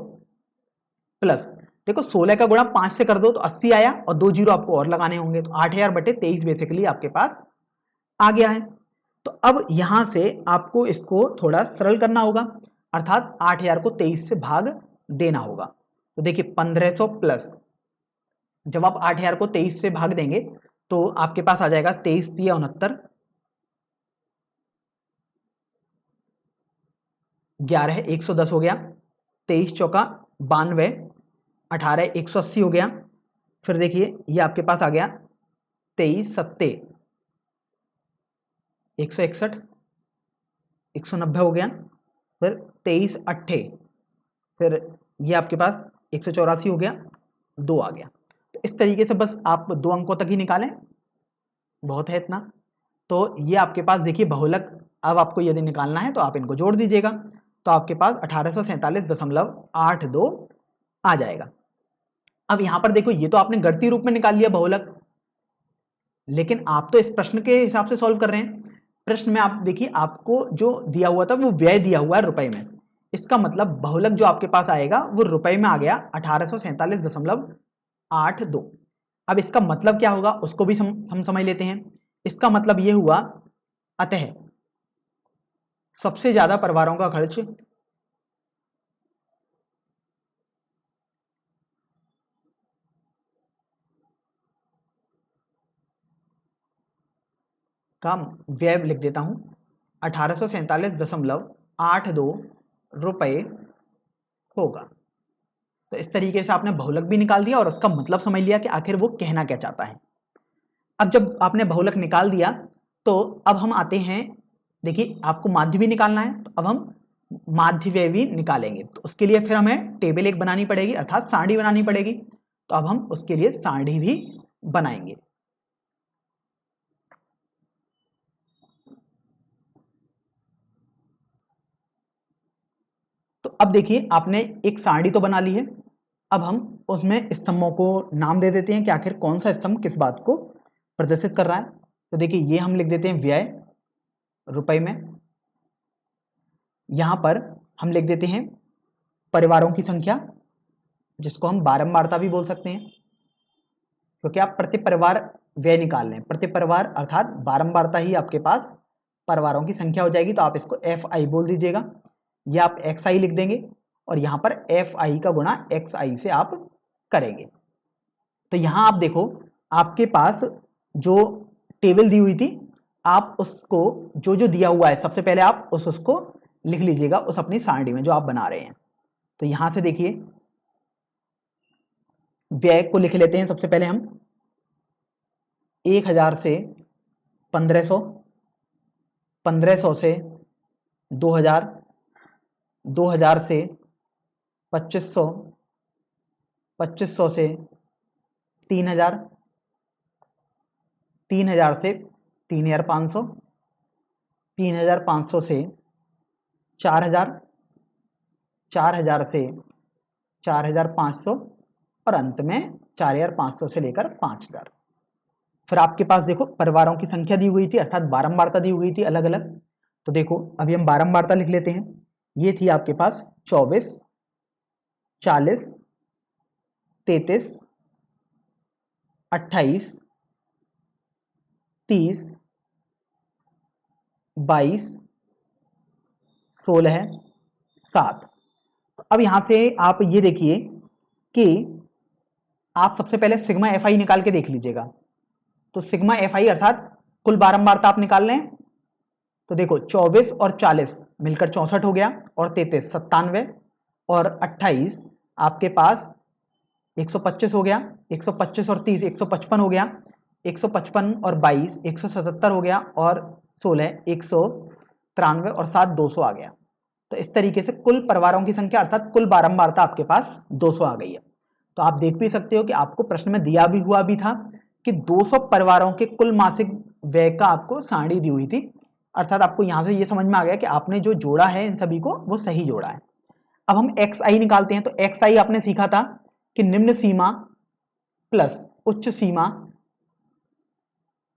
प्लस देखो 16 का गुणा 5 से कर दो तो 80 आया और 2 जीरो आपको और लगाने होंगे, तो 8000 बटे 23 बेसिकली आपके पास आ गया है। तो अब यहां से आपको इसको थोड़ा सरल करना होगा, अर्थात 8000 को 23 से भाग देना होगा। तो देखिए 1500 प्लस जब आप 8000 को 23 से भाग देंगे तो आपके पास आ जाएगा 23 तिया 69, 11 है 110 हो गया, 23 चौका 92, 18 180 हो गया। फिर देखिए ये आपके पास आ गया 23 सत्ते 161, 190 हो गया, फिर 23 अट्ठे फिर ये आपके पास 184 हो गया, 2 आ गया। तो इस तरीके से बस आप 2 अंकों तक ही निकालें, बहुत है इतना। तो ये आपके पास देखिए बहुलक अब आपको यदि निकालना है तो आप इनको जोड़ दीजिएगा, तो आपके पास 1847.82 आ जाएगा। अब यहां पर देखो ये तो आपने गणितीय रूप में निकाल लिया बहुलक, लेकिन आप तो इस प्रश्न के हिसाब से सॉल्व कर रहे हैं। प्रश्न में आप देखिए आपको जो दिया हुआ था वो व्यय दिया हुआ है रुपए में, इसका मतलब बहुलक जो आपके पास आएगा वो रुपए में आ गया 1847.82। अब इसका मतलब क्या होगा उसको भी हम समझ लेते हैं। इसका मतलब ये हुआ अतः सबसे ज्यादा परिवारों का खर्च का व्यय लिख देता हूं 1847.82 रुपए होगा। तो इस तरीके से आपने बहुलक भी निकाल दिया और उसका मतलब समझ लिया कि आखिर वो कहना क्या चाहता है। अब जब आपने बहुलक निकाल दिया तो अब हम आते हैं, देखिए आपको माध्य भी निकालना है, तो अब हम माध्य व्यय भी निकालेंगे। तो उसके लिए फिर हमें टेबल एक बनानी पड़ेगी, अर्थात सारणी बनानी पड़ेगी। तो अब हम उसके लिए सारणी भी बनाएंगे। तो अब देखिए आपने एक सारणी तो बना ली है। अब हम उसमें स्तंभों को नाम दे देते हैं कि आखिर कौन सा स्तंभ किस बात को प्रदर्शित कर रहा है। तो देखिए ये हम लिख देते हैं व्यय रुपए में। यहां पर हम लिख देते हैं परिवारों की संख्या, जिसको हम बारंबारता भी बोल सकते हैं, क्योंकि आप प्रति परिवार व्यय निकाल लें। प्रति परिवार अर्थात बारंबारता ही आपके पास परिवारों की संख्या हो जाएगी। तो आप इसको एफ आई बोल दीजिएगा, या आप एक्स आई लिख देंगे और यहां पर एफ आई का गुणा एक्स आई से आप करेंगे। तो यहां आप देखो आपके पास जो टेबल दी हुई थी, आप उसको जो जो दिया हुआ है सबसे पहले आप उसको लिख लीजिएगा उस अपनी सारणी में जो आप बना रहे हैं। तो यहां से देखिए व्यय को लिख लेते हैं सबसे पहले हम 1000 से 1500, 1500 से 2000, 2000 से 2500, 2500 से 3000, 3000 से 3500, 3500 से 4000, 4000 से 4500 और अंत में 4500 से लेकर 5000। फिर आपके पास देखो परिवारों की संख्या दी हुई थी, अर्थात बारंबारता दी हुई थी अलग अलग। तो देखो अभी हम बारंबारता लिख लेते हैं। ये थी आपके पास 24, 40, 33, 28, 30, 22, 16, 7। अब यहां से आप ये देखिए कि आप सबसे पहले सिग्मा एफ आई निकाल के देख लीजिएगा। तो सिग्मा एफ आई अर्थात कुल बारंबारता आप निकाल लें। तो देखो 24 और 40 मिलकर 64 हो गया, और 33 97, और 28 आपके पास 125 हो गया, 125 और 30 155 हो गया, 155 और 22 177 हो गया, और 16 193 और 7 200 आ गया। तो इस तरीके से कुल परिवारों की संख्या अर्थात कुल बारंबारता आपके पास 200 आ गई है। तो आप देख भी सकते हो कि आपको प्रश्न में दिया भी हुआ भी था कि 200 परिवारों के कुल मासिक व्यय का आपको सारणी दी हुई थी। अर्थात आपको यहां से ये समझ में आ गया कि आपने जो जोड़ा है इन सभी को वो सही जोड़ा है। अब हम एक्स आई निकालते हैं। तो एक्स आई आपने सीखा था कि निम्न सीमा प्लस उच्च सीमा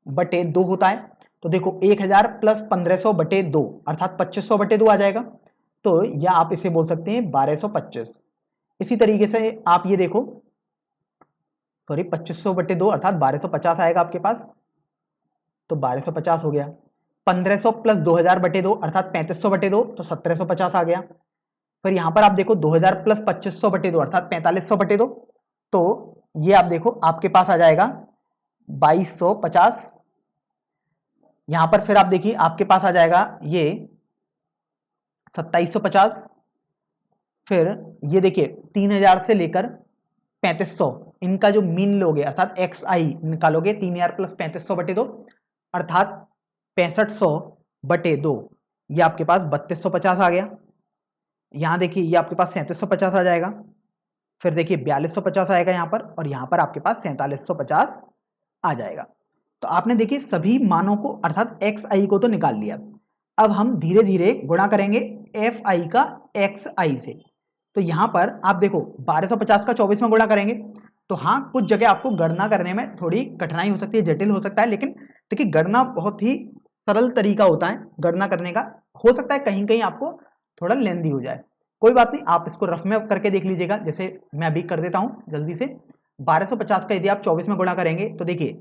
बटे 2 होता है। तो देखो 1000 प्लस 1500 बटे 2 अर्थात 2500 बटे 2 आ जाएगा। तो या आप इसे बोल सकते हैं 1225। इसी तरीके से आप ये देखो, सॉरी 2500 बटे 2 अर्थात 1250 आएगा आपके पास। तो 1250 हो गया। 1500 प्लस 2000 बटे 2 अर्थात 3500 बटे 2, तो 1750 आ गया। फिर यहां पर आप देखो 2000 प्लस 2500 बटे 2 अर्थात 4500 बटे 2, तो ये आप देखो आपके पास आ जाएगा 2250। यहां पर फिर आप देखिए आपके पास आ जाएगा ये 2750। फिर ये देखिए 3000 से लेकर 3500 इनका जो मीन लोगे अर्थात एक्स आई निकालोगे 3000 प्लस 3500 बटे 2 अर्थात 6500 बटे 2, ये आपके पास 3250 आ गया। यहां देखिए ये आपके पास 3750 आ जाएगा। फिर देखिए 4250 आएगा यहां पर, और यहां पर आपके पास 4750 आ जाएगा। तो आपने देखिए सभी मानों को अर्थात एक्स आई को तो निकाल लिया। अब हम धीरे धीरे गुणा करेंगे एफ आई का एक्स आई से। तो यहां पर आप देखो 1250 का 24 में गुणा करेंगे। तो हाँ कुछ जगह आपको गणना करने में थोड़ी कठिनाई हो सकती है, जटिल हो सकता है, लेकिन देखिए गणना बहुत ही सरल तरीका होता है गणना करने का। हो सकता है कहीं कहीं आपको थोड़ा लेंदी हो जाए, कोई बात नहीं, आप इसको रफ में करके देख लीजिएगा। जैसे मैं अभी कर देता हूं जल्दी से। 1250 का यदि आप 24 में गुणा करेंगे तो देखिए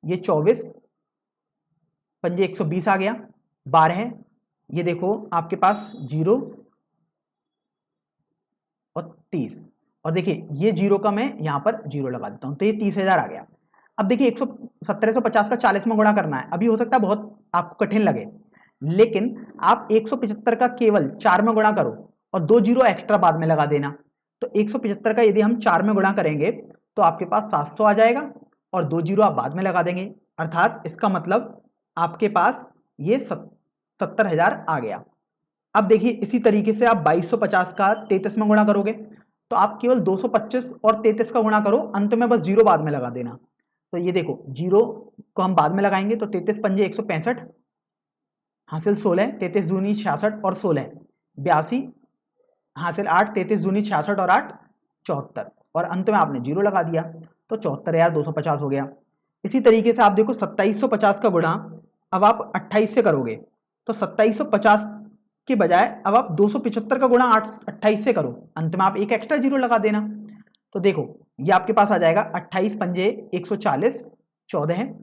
ये 24 पंजे 120 आ गया, 12 ये देखो आपके पास 0 और 30, और देखिए ये 0 का मैं यहां पर 0 लगा देता हूं, तो ये 30,000 आ गया। अब देखिए 1750 का 40 में गुणा करना है। अभी हो सकता है बहुत आपको कठिन लगे, लेकिन आप 175 का केवल 4 में गुणा करो और 2 जीरो एक्स्ट्रा बाद में लगा देना। तो 175 का यदि हम 4 में गुणा करेंगे तो आपके पास 700 आ जाएगा और 2 जीरो आप बाद में लगा देंगे, अर्थात इसका मतलब आपके पास ये 70,000 आ गया। अब देखिए इसी तरीके से आप 2250 का 33 में गुणा करोगे तो आप केवल 225 और 33 का गुणा करो, अंत में बस जीरो बाद में लगा देना। तो ये देखो जीरो को हम बाद में लगाएंगे तो 33 पंजे 165 हासिल 16, 33 दूनी 66 और 16 82 हासिल 8, 33 दूनी 66 और 8 74 और अंत में आपने जीरो लगा दिया तो 74,250 हो गया। इसी तरीके से आप देखो 2750 का गुणा अब आप 28 से करोगे तो 2750 के बजाय अब आप 275 का गुणा 28 से करो, अंत में आप एक एक्स्ट्रा जीरो लगा देना। तो देखो ये आपके पास आ जाएगा 28 पंजे 140 14 है।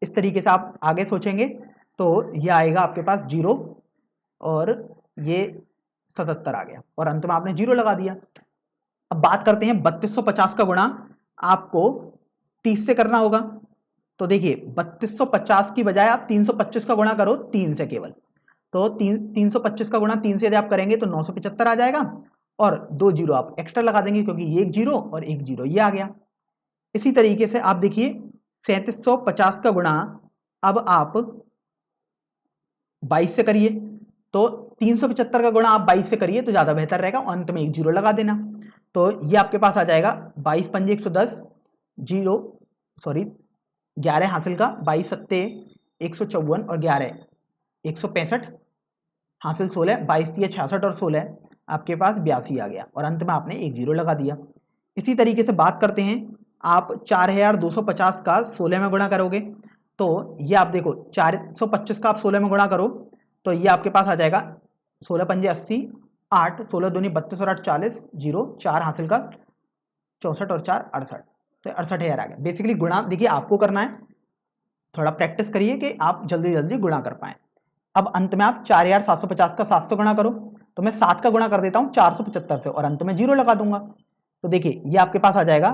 इस तरीके से आप आगे सोचेंगे तो ये आएगा आपके पास जीरो और ये 77 आ गया और अंत में आपने जीरो लगा दिया। अब बात करते हैं 3250 का गुणा आपको 30 से करना होगा। तो देखिए 3250 की बजाय आप 325 का गुणा करो 3 से केवल, तो 325 का गुणा 3 से यदि आप करेंगे तो 975 आ जाएगा और 2 जीरो आप एक्स्ट्रा लगा देंगे क्योंकि ये एक जीरो और एक जीरो ये आ गया। इसी तरीके से आप देखिए 3750 का गुणा अब आप 22 से करिए, तो 375 का गुणा आप 22 से करिए तो ज्यादा बेहतर रहेगा और अंत में एक जीरो लगा देना। तो ये आपके पास आ जाएगा 22 पंजे 110 जीरो 11 हासिल का 22 सत्ते 154 और 11 165 हासिल 16 22 दिए 66 और 16 आपके पास 82 आ गया और अंत में आपने एक जीरो लगा दिया। इसी तरीके से बात करते हैं आप 4250 का 16 में गुणा करोगे तो ये आप देखो 425 का आप 16 में गुणा करो तो ये आपके पास आ जाएगा 16 पंजे 80 8 16 दूनी 32 और 8 40 जीरो 4 हासिल का 64 और 4 68 तो 68,000 आ गया। बेसिकली गुणा देखिए आपको करना है, थोड़ा प्रैक्टिस करिए कि आप जल्दी जल्दी गुणा कर पाए। अब अंत में आप 4750 का 700 गुणा करो तो मैं 7 का गुणा कर देता हूं 475 से और अंत में जीरो लगा दूंगा। तो देखिए ये आपके पास आ जाएगा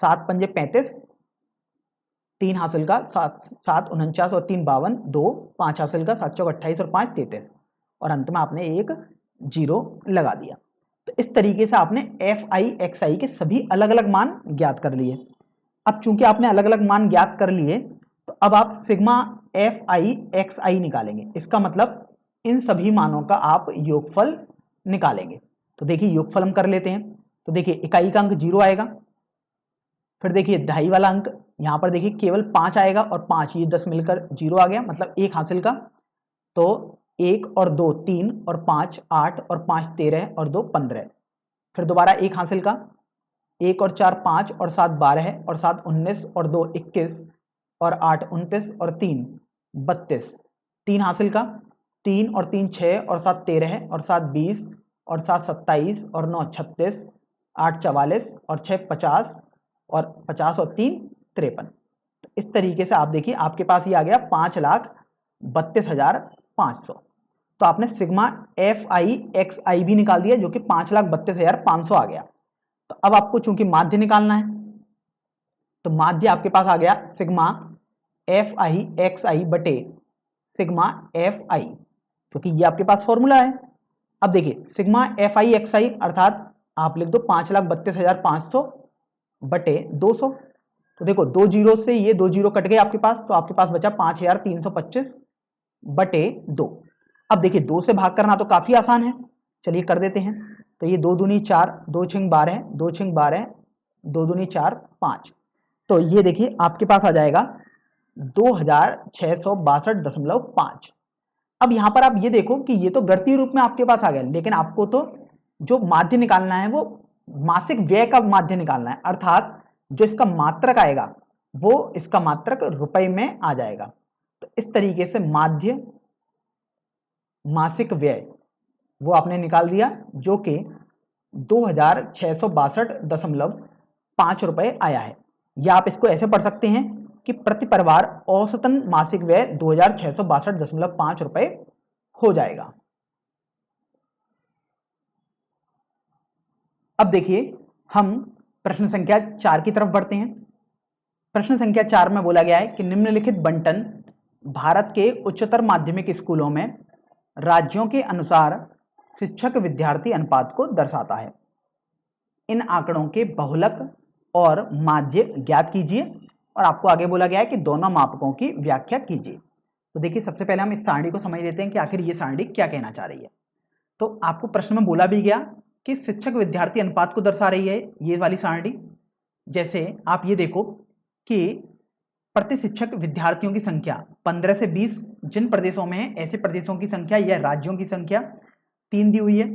7 पंजे 35 3 हासिल का 7 49 और 3 52 2 5 हासिल का 7 28 और 5 33 और अंत में आपने एक जीरो लगा दिया। तो इस तरीके से आपने एफ आई एक्स आई के सभी अलग अलग मान ज्ञात कर लिए। अब चूंकि आपने अलग अलग मान ज्ञात कर लिए तो अब आप सिग्मा एफ आई एक्स आई निकालेंगे, इसका मतलब इन सभी मानों का आप योगफल निकालेंगे। तो देखिए योगफल हम कर लेते हैं। तो देखिए इकाई का अंक जीरो आएगा, फिर देखिए दहाई वाला अंक यहां पर देखिए केवल 5 आएगा और 5 ये 10 मिलकर जीरो आ गया, मतलब एक हासिल का, तो 1 और 2 3 और 5 8 और 5 13 और 2 15, फिर दोबारा एक हासिल का 1 और 4 5 और 7 12 और 7 19 और 2 21 और 8 29 और 3 32, 3 हासिल का 3 और 3 6 और 7 13 और 7 20 और 7 27 और 9 36 8 44 और 6 50 और 50 और 3 53। इस तरीके से आप देखिए आपके पास ये आ गया 5,32,500। तो आपने सिग्मा एफ आई एक्स आई भी निकाल दिया जो कि 5,32,500 आ गया। तो अब आपको चूंकि माध्य निकालना है तो माध्य आपके पास आ गया सिग्मा एफ आई एक्स आई बटे सिग्मा एफ आई, क्योंकि ये आपके पास फॉर्मूला है। अब देखिए सिग्मा एफ आई एक्स आई अर्थात आप लिख दो 5,32,500 बटे 200। तो देखो दो जीरो से ये दो जीरो कट गए आपके पास, तो आपके पास बचा 5,325 बटे 2। अब देखिए 2 से भाग करना तो काफी आसान है, चलिए कर देते हैं। तो ये 2 दूनी 4 2 छिंग 12 2 छिंग 12 2 दूनी 4 5, तो ये देखिए आपके पास आ जाएगा 2,662.5। अब यहां पर आप ये देखो कि ये तो गणितीय रूप में आपके पास आ गया, लेकिन आपको तो जो माध्य निकालना है वो मासिक व्यय का माध्य निकालना है, अर्थात जो इसका मात्रक आएगा वो इसका मात्रक रुपए में आ जाएगा। तो इस तरीके से माध्य मासिक व्यय वो आपने निकाल दिया जो कि 2,662.5 रुपए आया है। या आप इसको ऐसे पढ़ सकते हैं कि प्रति परिवार औसतन मासिक व्यय 2,662.5 रुपए हो जाएगा। अब देखिए हम प्रश्न संख्या 4 की तरफ बढ़ते हैं। प्रश्न संख्या 4 में बोला गया है कि निम्नलिखित बंटन भारत के उच्चतर माध्यमिक स्कूलों में राज्यों के अनुसार शिक्षक विद्यार्थी अनुपात को दर्शाता है। इन आंकड़ों के बहुलक और माध्य ज्ञात कीजिए, और आपको आगे बोला गया है कि दोनों मापकों की व्याख्या कीजिए। तो देखिए सबसे पहले हम इस सारणी को समझ लेते हैं कि आखिर ये सारणी क्या कहना चाह रही है। तो आपको प्रश्न में बोला भी गया कि शिक्षक विद्यार्थी अनुपात को दर्शा रही है ये वाली सारणी। जैसे आप ये देखो कि प्रति शिक्षक विद्यार्थियों की संख्या 15 से 20 जिन प्रदेशों में है, ऐसे प्रदेशों की संख्या या राज्यों की संख्या 3 दी हुई है।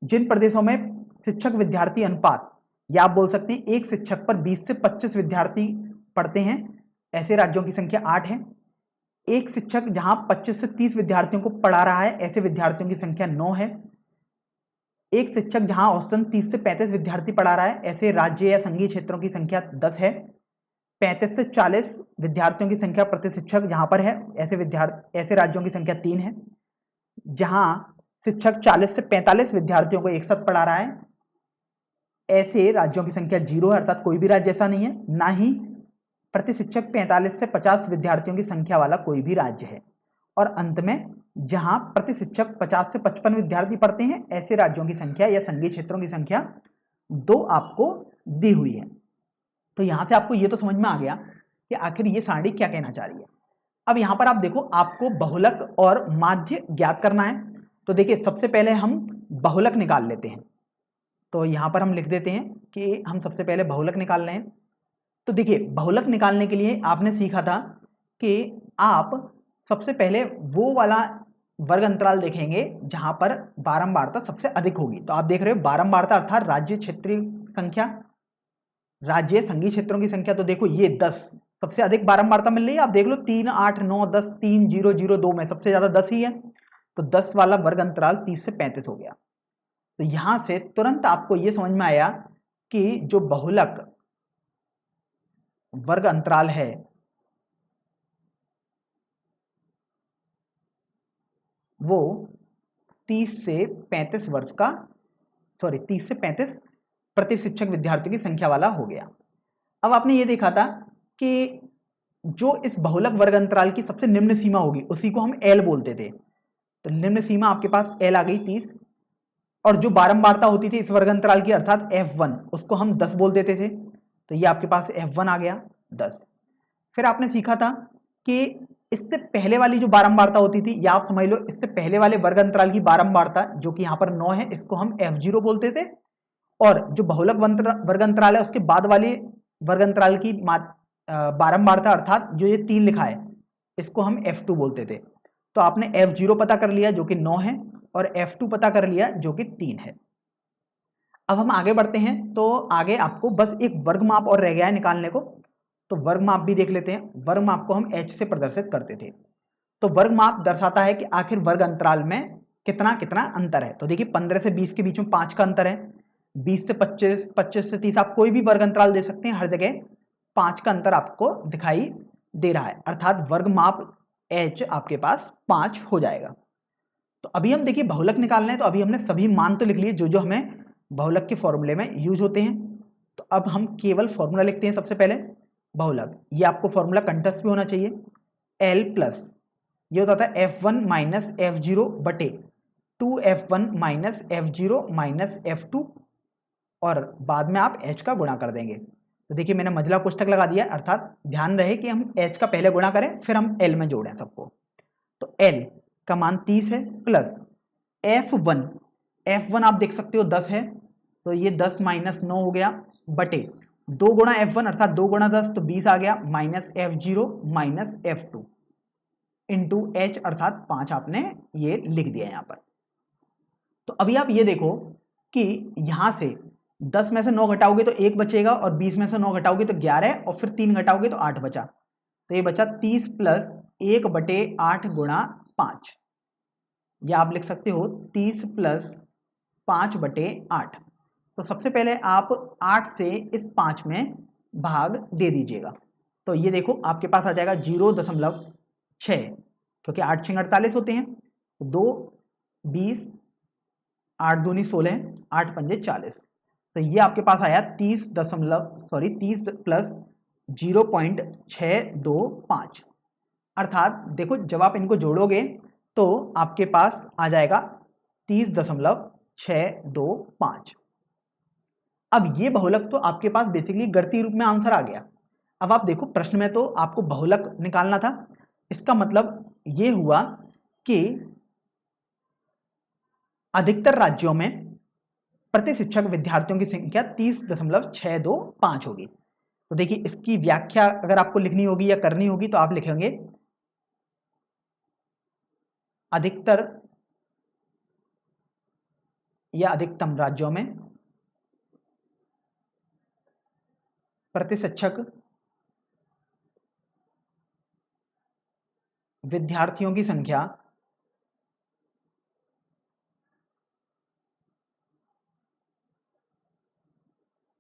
जिन प्रदेशों में शिक्षक विद्यार्थी अनुपात, या आप बोल सकते हैं एक शिक्षक पर 20 से 25 विद्यार्थी पढ़ते हैं, ऐसे राज्यों की संख्या 8 है। एक शिक्षक जहां 25 से 30 विद्यार्थियों को पढ़ा रहा है, ऐसे विद्यार्थियों की संख्या 9 है। एक शिक्षक जहां औसतन 30 से 35 विद्यार्थी पढ़ा रहा है, ऐसे राज्य या संघीय क्षेत्रों की संख्या 10 है। 35 से 40 विद्यार्थियों की संख्या प्रति शिक्षक जहां पर है, ऐसे राज्यों की संख्या 3 है। जहां शिक्षक 40 से 45 विद्यार्थियों को एक साथ पढ़ा रहा है, ऐसे राज्यों की संख्या 0 है, अर्थात कोई भी राज्य ऐसा नहीं है। ना ही प्रति शिक्षक 45 से 50 विद्यार्थियों की संख्या वाला कोई भी राज्य है। और अंत में जहां प्रति शिक्षक 50 से 55 विद्यार्थी पढ़ते हैं, ऐसे राज्यों की संख्या या संघीय क्षेत्रों की संख्या 2 आपको दी हुई है। तो यहां से आपको ये तो समझ में आ गया कि आखिर ये सारणी क्या कहना चाह रही है। अब यहां पर आप देखो, आपको बहुलक और माध्य ज्ञात करना है। तो देखिए सबसे पहले हम बहुलक निकाल लेते हैं। तो यहां पर हम लिख देते हैं कि हम सबसे पहले बहुलक निकाल रहे हैं। तो देखिए बहुलक निकालने के लिए आपने सीखा था कि आप सबसे पहले वो वाला वर्ग अंतराल देखेंगे जहां पर बारंबारता सबसे अधिक होगी। तो आप देख रहे हो बारंबारता अर्थात राज्य क्षेत्रीय संख्या, राज्य संघीय क्षेत्रों की संख्या। तो देखो ये 10 सबसे अधिक बारंबारता मिल रही है। आप देख लो 3, 8, 9, 10, 3, 0, 0, 2 में सबसे ज्यादा 10 ही है। तो 10 वाला वर्ग अंतराल 30 से 35 हो गया। तो यहां से तुरंत आपको यह समझ में आया कि जो बहुलक वर्ग अंतराल है वो 30 से 35 वर्ष का 30 से 35 प्रति शिक्षक विद्यार्थियों की संख्या वाला हो गया। अब आपने ये देखा था कि जो इस बहुलक वर्ग अंतराल की सबसे निम्न सीमा होगी उसी को हम एल बोलते थे। तो निम्न सीमा आपके पास एल आ गई 30, और जो बारंबारता होती थी इस वर्ग अंतराल की अर्थात F1 उसको हम 10 बोल देते थे। तो ये आपके पास F1 आ गया 10। फिर आपने सीखा था कि इससे पहले वाली जो बारंबारता होती थी, या आप समझ लो इससे पहले वाले वर्ग अंतराल की बारंबारता जो कि यहां पर 9 है, इसको हम F0 बोलते थे। और जो बहुलक वर्ग अंतराल है उसके बाद वाले वर्ग अंतराल की बारंबारता अर्थात जो ये 3 लिखा है इसको हम F2 बोलते थे। तो आपने F0 पता कर लिया जो कि 9 है, और F2 पता कर लिया जो कि 3 है। अब हम आगे बढ़ते हैं। तो आगे आपको बस एक वर्ग माप और रह गया है निकालने को। तो वर्ग माप भी देख लेते हैं। वर्ग माप को हम H से प्रदर्शित करते थे। तो वर्ग माप दर्शाता है कि आखिर वर्ग अंतराल में कितना कितना अंतर है। तो देखिए 15 से 20 के बीच में 5 का अंतर है। 20 से 25, 25 से 30, आप कोई भी वर्ग अंतराल दे सकते हैं, हर जगह 5 का अंतर आपको दिखाई दे रहा है, अर्थात वर्ग माप H आपके पास 5 हो जाएगा। तो अभी हम देखिए बहुलक निकालना है। तो अभी हमने सभी मान तो लिख लिए जो जो हमें बहुलक के फॉर्मूले में यूज होते हैं। तो अब हम केवल फॉर्मूला लिखते हैं। सबसे पहले बहुलक, ये आपको फॉर्मूला कंठस्थ भी होना चाहिए। L प्लस ये होता था F1 माइनस F0 बटे 2F1 minus F0 minus F2, और बाद में आप H का गुणा कर देंगे। तो देखिए मैंने मंझला कोष्ठक लगा दिया, अर्थात ध्यान रहे कि हम H का पहले गुणा करें फिर हम L में जोड़ें सबको। तो L का मान 30 है प्लस F1 आप देख सकते हो 10 है। तो ये 10 माइनस 9 हो गया बटे 2 गुणा F1 अर्थात 2 गुणा 10 तो 20 आ गया, minus F0 minus F2 into H अर्थात 5 आपने ये लिख दिया यहां पर। तो अभी आप ये देखो कि यहां से 10 में से 9 घटाओगे तो 1 बचेगा, और 20 में से 9 घटाओगे तो 11, और फिर 3 घटाओगे तो 8 बचा। तो ये बचा 30 प्लस 1 बटे 8 गुणा 5, या आप लिख सकते हो 30 प्लस 5 बटे 8। तो सबसे पहले आप 8 से इस 5 में भाग दे दीजिएगा। तो ये देखो आपके पास आ जाएगा 0.6, क्योंकि 8 6 48 होते हैं। 2 20, 8 दूनी 16, 8 पंजे 40। तो ये आपके पास आया 30 प्लस 0.625, अर्थात देखो जब आप इनको जोड़ोगे तो आपके पास आ जाएगा 30.625। अब ये बहुलक तो आपके पास बेसिकली गणितीय रूप में आंसर आ गया। अब आप देखो प्रश्न में तो आपको बहुलक निकालना था, इसका मतलब ये हुआ कि अधिकतर राज्यों में प्रति शिक्षक विद्यार्थियों की संख्या 30.625 होगी। तो देखिए इसकी व्याख्या अगर आपको लिखनी होगी या करनी होगी तो आप लिखेंगे अधिकतर या अधिकतम राज्यों में प्रति शिक्षक विद्यार्थियों की संख्या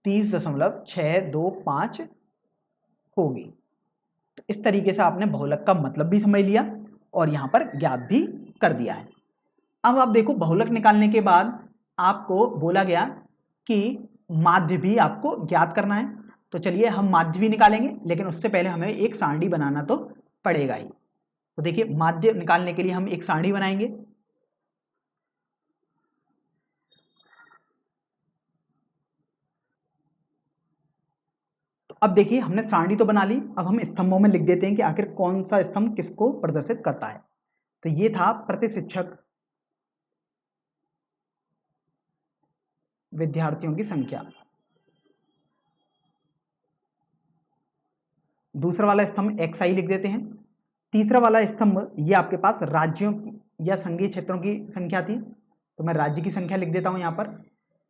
30.625 होगी। तो इस तरीके से आपने बहुलक का मतलब भी समझ लिया और यहां पर ज्ञात भी कर दिया है। अब आप देखो बहुलक निकालने के बाद आपको बोला गया कि माध्य भी आपको ज्ञात करना है। तो चलिए हम माध्य भी निकालेंगे, लेकिन उससे पहले हमें एक सारणी बनाना तो पड़ेगा ही। तो देखिए माध्य निकालने के लिए हम एक सारणी बनाएंगे। तो अब देखिए हमने सारणी तो बना ली, अब हम स्तंभों में लिख देते हैं कि आखिर कौन सा स्तंभ किसको प्रदर्शित करता है। तो ये था प्रति शिक्षक विद्यार्थियों की संख्या। दूसरा वाला स्तंभ xi लिख देते हैं। तीसरा वाला स्तंभ ये आपके पास राज्यों या संघीय क्षेत्रों की संख्या थी, तो मैं राज्य की संख्या लिख देता हूं यहां पर,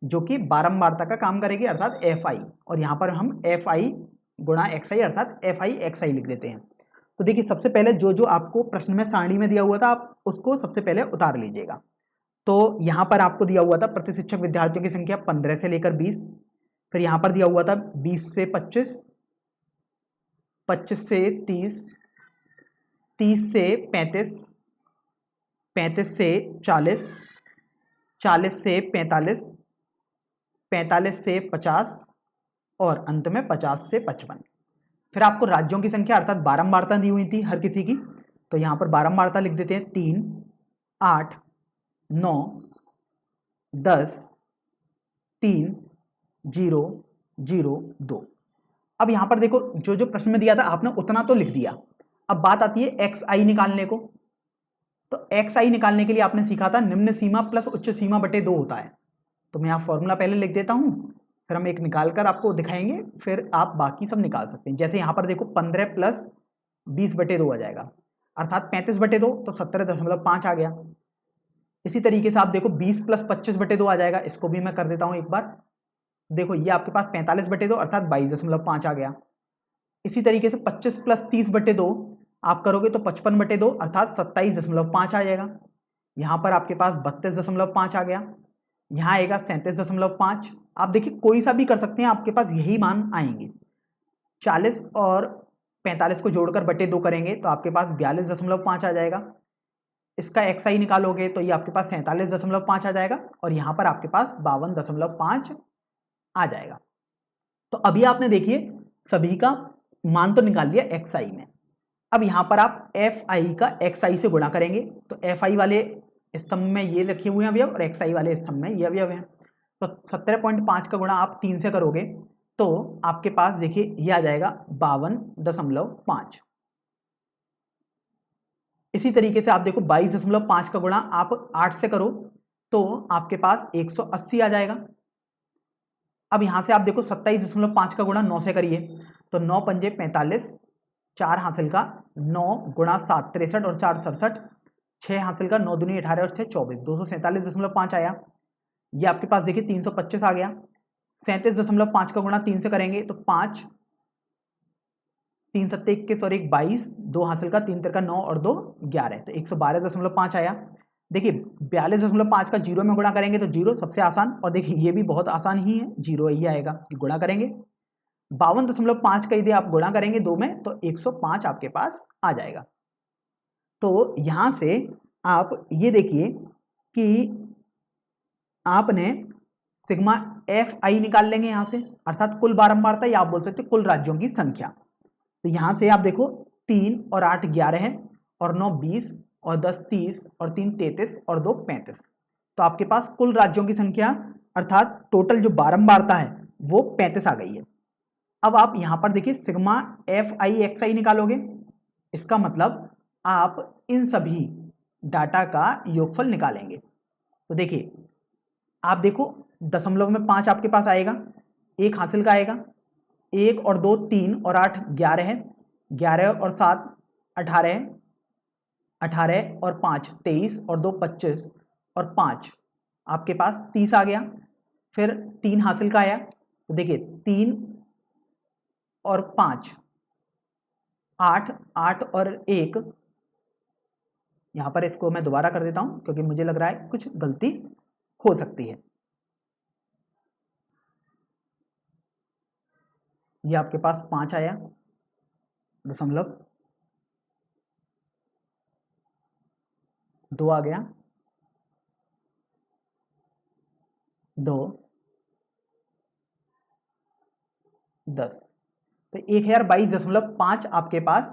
जो कि बारंबारता का काम करेगी अर्थात fi, और यहां पर हम fi गुणा xi अर्थात fi xi लिख देते हैं। तो देखिए सबसे पहले जो जो आपको प्रश्न में सारणी में दिया हुआ था आप उसको सबसे पहले उतार लीजिएगा। तो यहां पर आपको दिया हुआ था प्रति शिक्षक विद्यार्थियों की संख्या 15 से लेकर 20, फिर यहां पर दिया हुआ था 20 से 25, 25 से 30, 30 से 35, 35 से 40, 40 से 45, 45 से 50 और अंत में 50 से 55। फिर आपको राज्यों की संख्या अर्थात बारंबारता दी हुई थी हर किसी की, तो यहां पर बारंबारता लिख देते हैं 3, 8, 9, 10, 3, 0, 0, 2। अब यहां पर देखो जो जो प्रश्न में दिया था आपने उतना तो लिख दिया। अब बात आती है xi निकालने को। तो xi निकालने के लिए आपने सीखा था निम्न सीमा प्लस उच्च सीमा बटे 2 होता है। तो मैं यहां फॉर्मूला पहले लिख देता हूं, फिर हम एक निकाल कर आपको दिखाएंगे, फिर आप बाकी सब निकाल सकते हैं। जैसे यहां पर देखो 15 प्लस 20 बटे 2 आ जाएगा अर्थात 35 बटे 2, तो 17.5 आ गया। इसी तरीके से आप देखो 20 प्लस 25 बटे 2 आ जाएगा, इसको भी मैं कर देता हूं एक बार। देखो ये आपके पास 45 बटे 2 अर्थात 22.5 आ गया। इसी तरीके से 25 प्लस 30 बटे 2 आप करोगे तो 55 बटे 2 अर्थात 27.5 आ जाएगा। यहां पर आपके पास 32.5 आ गया, यहां आएगा 37.5। आप देखिए कोई सा भी कर सकते हैं, आपके पास यही मान आएंगे। 40 और 45 को जोड़कर बटे 2 करेंगे तो आपके पास 42.5 आ जाएगा। इसका xi निकालोगे तो ये आपके पास 47.5 आ जाएगा और यहां पर आपके पास 52.5 आ जाएगा। तो अभी आपने देखिए सभी का मान तो निकाल लिया xi में। अब यहां पर आप fi का xi से गुणा करेंगे, तो fi वाले स्तंभ में ये रखे हुए हैं अवयव और xi वाले स्तंभ में ये अवयव हैं। तो 17.5 का गुणा आप 3 से करोगे तो आपके पास देखिए ये आ जाएगा 52.5। इसी तरीके से आप देखो 22.5 का गुणा आप 8 से करो तो आपके पास 180 आ जाएगा। अब यहां से आप देखो 27.5 का गुणा 9 से करिए तो 9 पंजे 45, 4 हासिल का 9 गुणा 7 63 और 4 67, 6 हासिल का 9 दूनी 18 और 6 24, 247.5 आया। ये आपके पास देखिए 325 आ गया। 37.5 का गुणा 3 से करेंगे तो 5, 3 सत्ते 21 और 1 22, 2 हासिल का 3 तिरका 9 और 2 11, तो 112.5 आया। देखिए 42.5 का जीरो में गुणा करेंगे तो जीरो सबसे आसान, और देखिए ये भी बहुत आसान ही है, जीरो ही आएगा, गुणा करेंगे। 52.5 का यदि आप गुणा करेंगे 2 में तो 105 आपके पास आ जाएगा। तो यहां से आप ये देखिए कि आपने सिग्मा fi निकाल लेंगे यहां से अर्थात कुल बारंबारता, या आप बोल सकते कुल राज्यों की संख्या। तो यहां से आप देखो 3 और 8 11 है और 9 20 और 10 30 और 3 33 और 2 35, तो आपके पास कुल राज्यों की संख्या अर्थात टोटल जो बारंबारता है वो 35 आ गई है। अब आप यहां पर देखिए सिग्मा एफ आई एक्स आई निकालोगे, इसका मतलब आप इन सभी डाटा का योगफल निकालेंगे। तो देखिए आप देखो दशमलव में 5 आपके पास आएगा, 1 हासिल का आएगा, 1 और 2 3 और 8 11 है, 11 और 7 18 है, 18 और 5 23 और 2 25 और 5 आपके पास 30 आ गया। फिर 3 हासिल का आया, तो देखिए 3 और 5 8, 8 और 1, यहां पर इसको मैं दोबारा कर देता हूं क्योंकि मुझे लग रहा है कुछ गलती हो सकती है। ये आपके पास 5 आया दशमलव, 2 आ गया, 2 10, तो 1022.5 आपके पास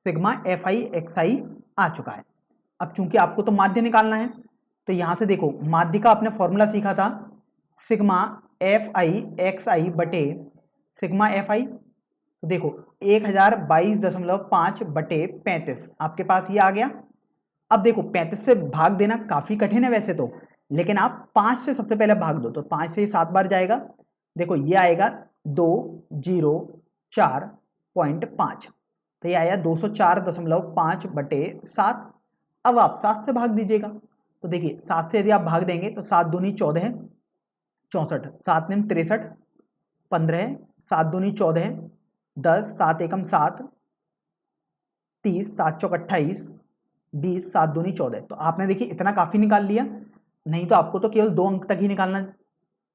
सिग्मा एफ आई एक्स आई आ चुका है। अब चूंकि आपको तो माध्य निकालना है, तो यहां से देखो माध्य का आपने फॉर्मूला सीखा था, सिग्मा एफ आई एक्स आई बटे सिग्मा एफ आई। तो देखो 1022.5 बटे 35 आपके पास ये आ गया। अब देखो 35 से भाग देना काफी कठिन है वैसे तो, लेकिन आप 5 से सबसे पहले भाग दो, तो 5 से 7 बार जाएगा। देखो ये आएगा 204.5, तो ये आया 204.5 बटे 7। अब आप 7 से भाग दीजिएगा, तो देखिए 7 से यदि आप भाग देंगे तो 7 दूनी 14 है, 64, 7 निम 63, 15, 7 दूनी 14 है, 10, 7 एकम 7, 30, 7 चौक 28, 20, 7 दूनी 14। तो आपने देखिए इतना काफी निकाल लिया, नहीं तो आपको तो केवल 2 अंक तक ही निकालना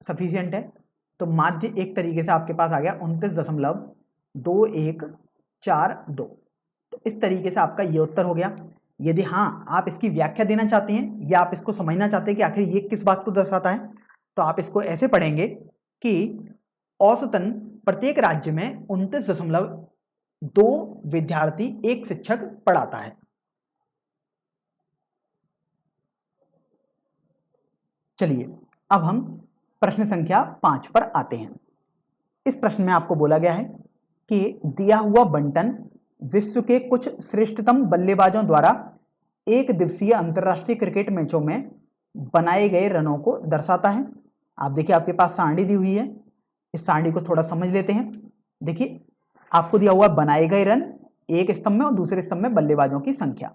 सफिशियंट है। तो माध्य एक तरीके से आपके पास आ गया 29.2142। तो इस तरीके से आपका ये उत्तर हो गया। यदि हाँ आप इसकी व्याख्या देना चाहते हैं या आप इसको समझना चाहते हैं कि आखिर ये किस बात को दर्शाता है, तो आप इसको ऐसे पढ़ेंगे कि औसतन प्रत्येक राज्य में 29.2 विद्यार्थी एक शिक्षक पढ़ाता है। चलिए अब हम प्रश्न संख्या 5 पर आते हैं। इस प्रश्न में आपको बोला गया है कि दिया हुआ बंटन विश्व के कुछ श्रेष्ठतम बल्लेबाजों द्वारा एक दिवसीय अंतरराष्ट्रीय क्रिकेट मैचों में बनाए गए रनों को दर्शाता है। आप देखिए आपके पास सारणी दी हुई है, इस सारणी को थोड़ा समझ लेते हैं। देखिए आपको दिया हुआ बनाए गए रन एक स्तंभ में और दूसरे स्तंभ में बल्लेबाजों की संख्या।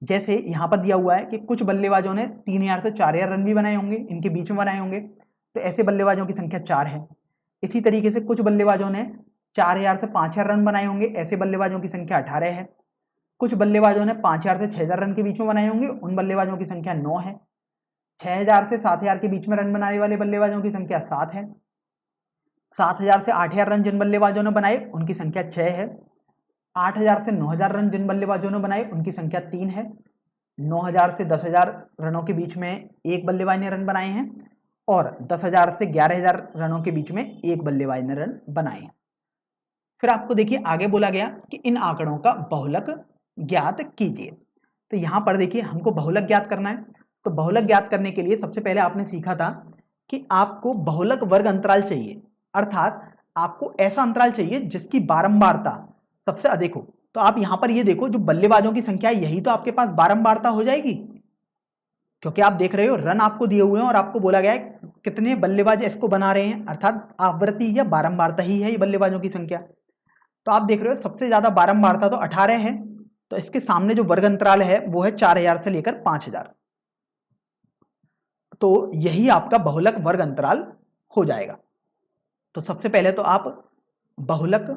जैसे यहां पर दिया हुआ है कि कुछ बल्लेबाजों ने 3000 से 4000 रन भी बनाए होंगे, इनके बीच में बनाए होंगे, तो ऐसे बल्लेबाजों की संख्या 4 है। इसी तरीके से कुछ बल्लेबाजों ने 4000 से 5000 रन बनाए होंगे, ऐसे बल्लेबाजों की संख्या 18 है। कुछ बल्लेबाजों ने 5000 से 6000 रन के बीच में बनाए होंगे, उन बल्लेबाजों की संख्या 9 है। 6000 से 7000 के बीच में रन बनाने वाले बल्लेबाजों की संख्या 7 है। 7000 से 8000 रन जिन बल्लेबाजों ने बनाए उनकी संख्या 6 है। 8000 से 9000 रन जिन बल्लेबाजों ने बनाए उनकी संख्या 3 है। 9000 से 10000 रनों के बीच में एक बल्लेबाज ने रन बनाए हैं और 10000 से 11000 रनों के बीच में एक बल्लेबाज ने रन बनाए हैं। फिर आपको देखिए आगे बोला गया कि इन आंकड़ों का बहुलक ज्ञात कीजिए। तो यहां पर देखिए हमको बहुलक ज्ञात करना है। तो बहुलक ज्ञात करने के लिए सबसे पहले आपने सीखा था कि आपको बहुलक वर्ग अंतराल चाहिए, अर्थात आपको ऐसा अंतराल चाहिए जिसकी बारंबारता सबसे अधिक हो। तो आप यहां पर ये देखो जो बल्लेबाजों की संख्या है यही तो आपके पास बारंबारता हो जाएगी, क्योंकि आप देख रहे हो रन आपको दिए हुए हैं और आपको बोला गया है कितने बल्लेबाज इसको बना रहे हैं, अर्थात आवृत्ति या बारंबारता ही है ये बल्लेबाजों की संख्या। तो आप देख रहे हो सबसे ज्यादा बारंबारता तो 18 है, तो इसके सामने जो वर्ग अंतराल है वो है 4000 से लेकर 5000, तो यही आपका बहुलक वर्ग अंतराल हो जाएगा। तो सबसे पहले तो आप बहुलक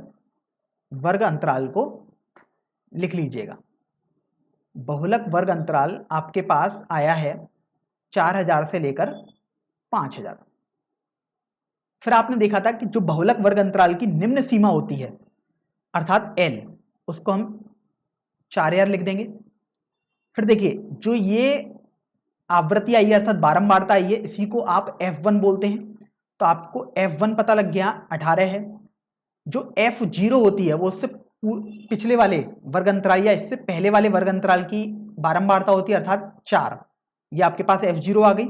वर्ग अंतराल को लिख लीजिएगा। बहुलक वर्ग अंतराल आपके पास आया है 4000 से लेकर 5000। फिर आपने देखा था कि जो बहुलक वर्ग अंतराल की निम्न सीमा होती है अर्थात L, उसको हम 4000 लिख देंगे। फिर देखिए जो ये आवृत्ति आई है अर्थात बारंबारता आई है इसी को आप F1 बोलते हैं। तो आपको F1 पता लग गया 18 है। जो F0 होती है वो उससे पिछले वाले वर्ग अंतराल या इससे पहले वाले वर्ग अंतराल की बारंबारता होती है अर्थात 4, ये आपके पास F0 आ गई।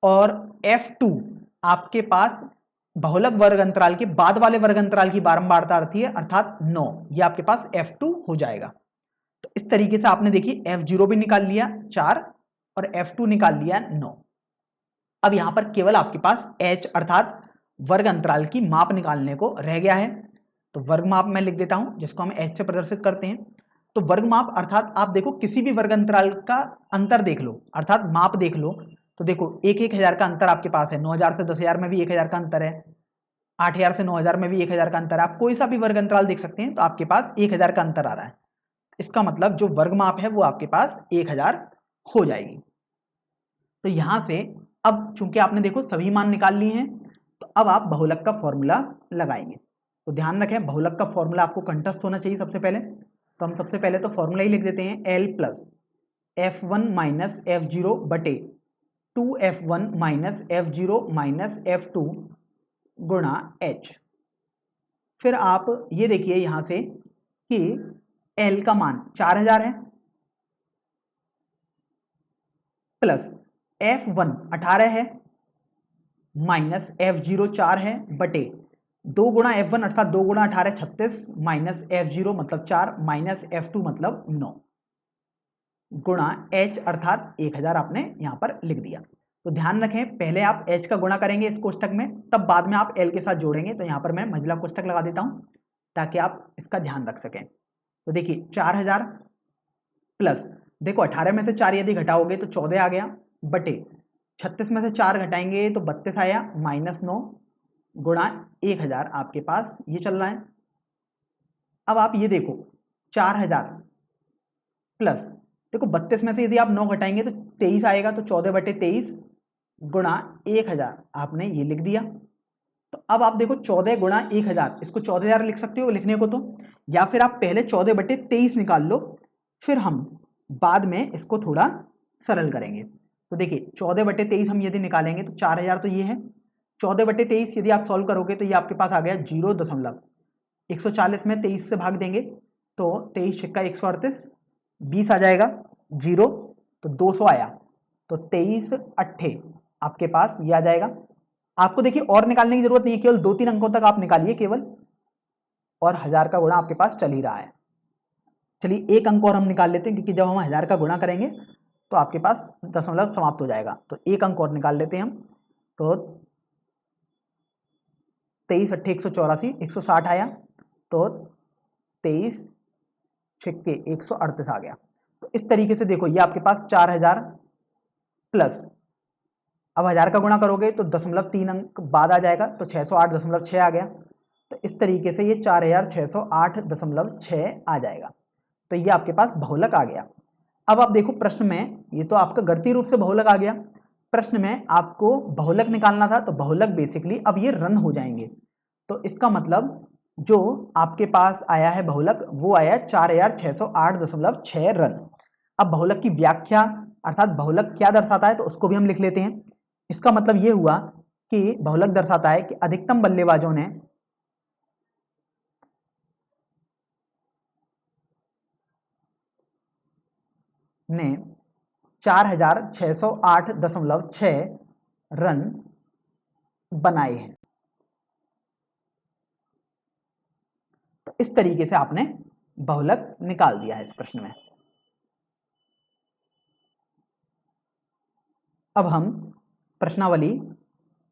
और F2 आपके पास बहुलक वर्ग अंतराल के बाद वाले वर्ग अंतराल की बारंबारता आती है, अर्थात 9, ये आपके पास F2 हो जाएगा। तो इस तरीके से आपने देखिए F0 भी निकाल लिया 4 और F2 निकाल लिया 9। अब यहां पर केवल आपके पास H अर्थात वर्ग अंतराल की माप निकालने को रह गया है। तो वर्ग माप मैं लिख देता हूं, जिसको हम H से प्रदर्शित करते हैं। तो वर्ग माप अर्थात आप देखो किसी भी वर्ग अंतराल का अंतर देख लो, अर्थात माप देख लो, तो देखो 1,000 का अंतर आपके पास है, 9,000 से 10,000 में भी 1,000 का अंतर है, 8,000 से 9,000 में भी 1,000 का अंतर है। आप कोई सा भी वर्ग अंतराल देख सकते हैं, तो आपके पास 1,000 का अंतर आ रहा है। इसका मतलब जो वर्ग माप है वो आपके पास 1,000 हो जाएगी। तो यहां से अब चूंकि आपने देखो सभी मान निकाल लिए हैं, तो अब आप बहुलक का फॉर्मूला लगाएंगे। तो ध्यान रखें, बहुलक का फॉर्मूला आपको कंठस्थ होना चाहिए सबसे पहले। तो हम सबसे पहले तो फॉर्मूला ही लिख देते हैं, L plus F1 minus F0 बटे 2F1 minus F0 minus F2 गुणा H। फिर आप ये देखिए यहां से कि L का मान 4,000 है, प्लस F1 18 है, माइनस F0 4 है, बटे 2 गुणा F1 अर्थात 2 गुणा 18 36, माइनस F0 मतलब 4, माइनस F2 मतलब 9 गुणा H अर्थात 1,000 आपने यहां पर लिख दिया। तो ध्यान रखें, पहले आप H का गुणा करेंगे इस कोष्टक में, तब बाद में आप L के साथ जोड़ेंगे। तो यहां पर मैं मंझला कोष्टक लगा देता हूं ताकि आप इसका ध्यान रख सकें। तो देखिए 4,000 प्लस, देखो 18 में से 4 यदि घटाओगे तो 14 आ गया, बटे 36 में से 4 घटाएंगे तो 32 आया, माइनस 9 गुणा 1,000 आपके पास ये चल रहा है। अब आप ये देखो 4,000 प्लस, देखो 32 में से यदि आप 9 घटाएंगे तो 23 आएगा, तो 14 बटे 23 गुणा 1,000 आपने ये लिख दिया। तो अब आप देखो 14 गुणा 1,000, इसको 14,000 लिख सकते हो लिखने को, तो या फिर आप पहले 14 बटे 23 निकाल लो, फिर हम बाद में इसको थोड़ा सरल करेंगे। तो देखिए 14 बटे 23 हम यदि निकालेंगे तो 4,000 तो ये है, 14 बटे 23 यदि आप सॉल्व करोगे तो ये आपके पास आ गया 0.140 में 23 से भाग देंगे तो 23 छिक्का 138, 20 आ जाएगा, 0 तो 200 आया, तो 23 अट्ठे आपके पास ये आ जाएगा। आपको देखिए और निकालने की जरूरत नहीं है, केवल 2-3 अंकों तक आप निकालिए केवल, और 1,000 का गुणा आपके पास चल ही रहा है। चलिए एक अंक और हम निकाल लेते हैं, क्योंकि जब हम 1,000 का गुणा करेंगे तो आपके पास दशमलव समाप्त हो जाएगा। तो एक अंक और निकाल लेते हैं हम, तो 23 अट्ठे 184, 160 आया, तो 23 छिक्के 138 आ गया। तो इस तरीके से देखो ये आपके पास 4,000 प्लस, अब 1,000 का गुणा करोगे तो 0.3 अंक बाद आ जाएगा, तो 608.6 आ गया। तो इस तरीके से ये 4,608.6 आ जाएगा। तो ये आपके पास बहुलक आ गया। अब आप देखो प्रश्न में, ये तो आपका गणितीय रूप से बहुलक आ गया, प्रश्न में आपको बहुलक निकालना था, तो बहुलक बेसिकली अब ये रन हो जाएंगे। तो इसका मतलब जो आपके पास आया है बहुलक, वो आया 4,608.6 रन। अब बहुलक की व्याख्या अर्थात बहुलक क्या दर्शाता है, तो उसको भी हम लिख लेते हैं। इसका मतलब ये हुआ कि बहुलक दर्शाता है कि अधिकतम बल्लेबाजों ने ने 4,608.6 रन बनाए हैं। तो इस तरीके से आपने बहुलक निकाल दिया है इस प्रश्न में। अब हम प्रश्नावली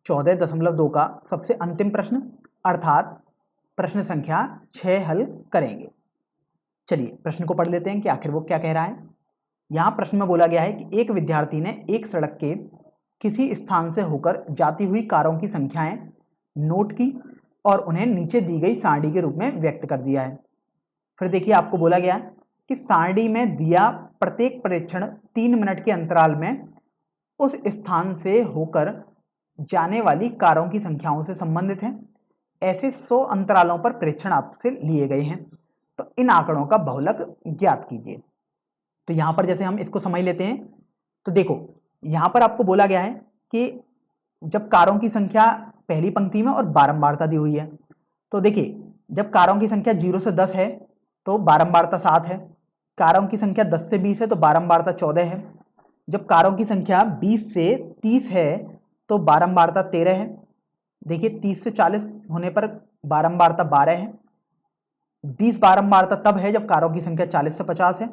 14.2 का सबसे अंतिम प्रश्न अर्थात प्रश्न संख्या 6 हल करेंगे। चलिए प्रश्न को पढ़ लेते हैं कि आखिर वो क्या कह रहा है। यहां प्रश्न में बोला गया है कि एक विद्यार्थी ने एक सड़क के किसी स्थान से होकर जाती हुई कारों की संख्याएं नोट की और उन्हें नीचे दी गई सारणी के रूप में व्यक्त कर दिया है। फिर देखिए आपको बोला गया कि सारणी में दिया प्रत्येक प्रेक्षण 3 मिनट के अंतराल में उस स्थान से होकर जाने वाली कारों की संख्याओं से संबंधित है। ऐसे 100 अंतरालों पर प्रेक्षण आपसे लिए गए हैं, तो इन आंकड़ों का बहुलक ज्ञात कीजिए। तो यहां पर जैसे हम इसको समझ लेते हैं, तो देखो यहां पर आपको बोला गया है कि जब कारों की संख्या पहली पंक्ति में और बारंबारता दी हुई है, तो देखिए जब कारों की संख्या 0 से 10 है तो बारंबारता 7 है, कारों की संख्या 10 से 20 है तो बारंबारता 14 है, जब कारों की संख्या 20 से 30 है तो बारंबारता 13 है, देखिए 30 से 40 होने पर बारंबारता 12 है, 20 बारंबारता तब है जब कारों की संख्या 40 से 50 है,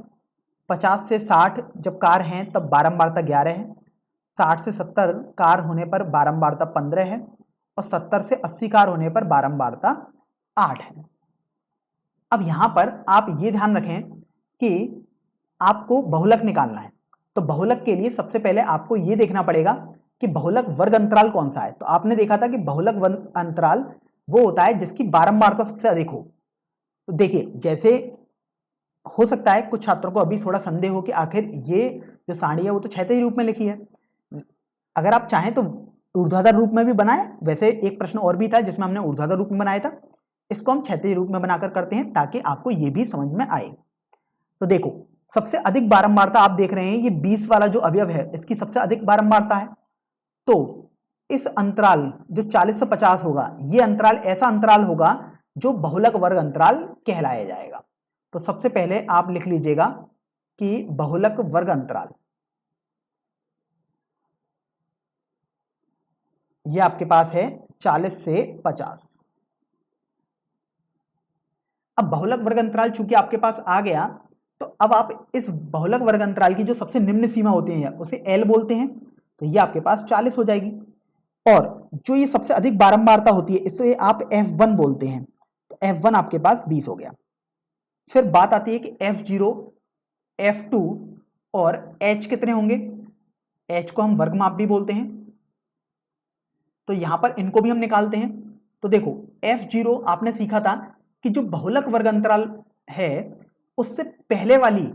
50 से 60 जब कार हैं तब बारंबारता 11 है, 60 से 70 कार होने पर बारंबारता 15 है और 70 से 80 कार होने पर बारंबारता 8 है। अब यहां पर आप ये ध्यान रखें कि आपको बहुलक निकालना है, तो बहुलक के लिए सबसे पहले आपको ये देखना पड़ेगा कि बहुलक वर्ग अंतराल कौन सा है। तो आपने देखा था कि बहुलक वर्ग अंतराल वो होता है जिसकी बारंबारता सबसे अधिक हो। तो देखिए जैसे हो सकता है कुछ छात्रों को अभी थोड़ा संदेह हो कि आखिर ये जो सारणी है वो तो क्षैतिज रूप में लिखी है, अगर आप चाहें तो ऊर्ध्वाधर रूप में भी बनाएं। वैसे एक प्रश्न और भी था जिसमें हमने ऊर्ध्वाधर रूप में बनाया था, इसको हम क्षैतिज रूप में बनाकर करते हैं ताकि आपको ये भी समझ में आए। तो देखो सबसे अधिक बारंबारता आप देख रहे हैं ये 20 वाला जो अवयव है इसकी सबसे अधिक बारंबारता है। तो इस अंतराल जो 40 से 50 होगा ये अंतराल ऐसा अंतराल होगा जो बहुलक वर्ग अंतराल कहलाया जाएगा। तो सबसे पहले आप लिख लीजिएगा कि बहुलक वर्ग अंतराल ये आपके पास है 40 से 50। अब बहुलक वर्ग अंतराल चूंकि आपके पास आ गया तो अब आप इस बहुलक वर्ग अंतराल की जो सबसे निम्न सीमा होती है उसे L बोलते हैं, तो ये आपके पास 40 हो जाएगी। और जो ये सबसे अधिक बारंबारता होती है इसे आप F1 बोलते हैं, तो F1 आपके पास 20 हो गया। फिर बात आती है कि F0, F2 और H कितने होंगे। H को हम वर्ग माप भी बोलते हैं, तो यहां पर इनको भी हम निकालते हैं। तो देखो F0 आपने सीखा था कि जो बहुलक वर्ग अंतराल है उससे पहले वाली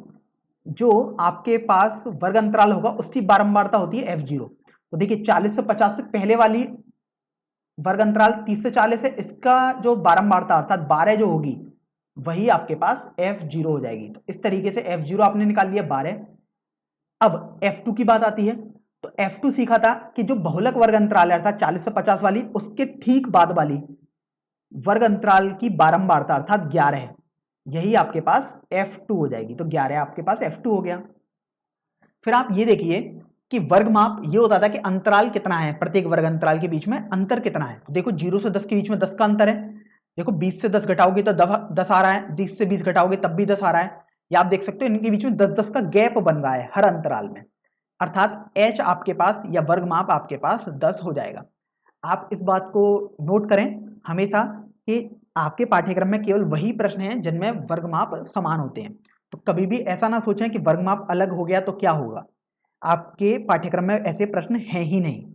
जो आपके पास वर्ग अंतराल होगा उसकी बारंबारता होती है F0। तो देखिए 40 से 50 से पहले वाली वर्ग अंतराल 30 से 40 है, इसका जो बारंबारता अर्थात 12 जो होगी वही आपके पास F0 हो जाएगी। तो इस तरीके से F0 आपने निकाल लिया 12। अब F2 की बात आती है, तो F2 सीखा था कि जो बहुलक वर्ग अंतराल है अर्थात 40 से 50 वाली उसके ठीक बाद वाली वर्ग अंतराल की बारंबारता अर्थात 11 है, यही आपके पास F2 हो जाएगी। तो 11 आपके पास F2 हो गया। फिर आप ये देखिए कि वर्ग माप ये होता था कि अंतराल कितना है, प्रत्येक वर्ग अंतराल के बीच में अंतर कितना है। तो देखो 0 से 10 के बीच में 10 का अंतर है, देखो 20 से 10 घटाओगे तो 10 आ रहा है, 20 से 20 घटाओगे तब भी 10 आ रहा है। या आप देख सकते हो इनके बीच में 10-10 का गैप बन रहा है हर अंतराल में, अर्थात H आपके पास या वर्ग माप आपके पास 10 हो जाएगा। आप इस बात को नोट करें हमेशा कि आपके पाठ्यक्रम में केवल वही प्रश्न हैं जिनमें वर्ग माप समान होते हैं। तो कभी भी ऐसा ना सोचें कि वर्ग माप अलग हो गया तो क्या होगा, आपके पाठ्यक्रम में ऐसे प्रश्न हैं ही नहीं,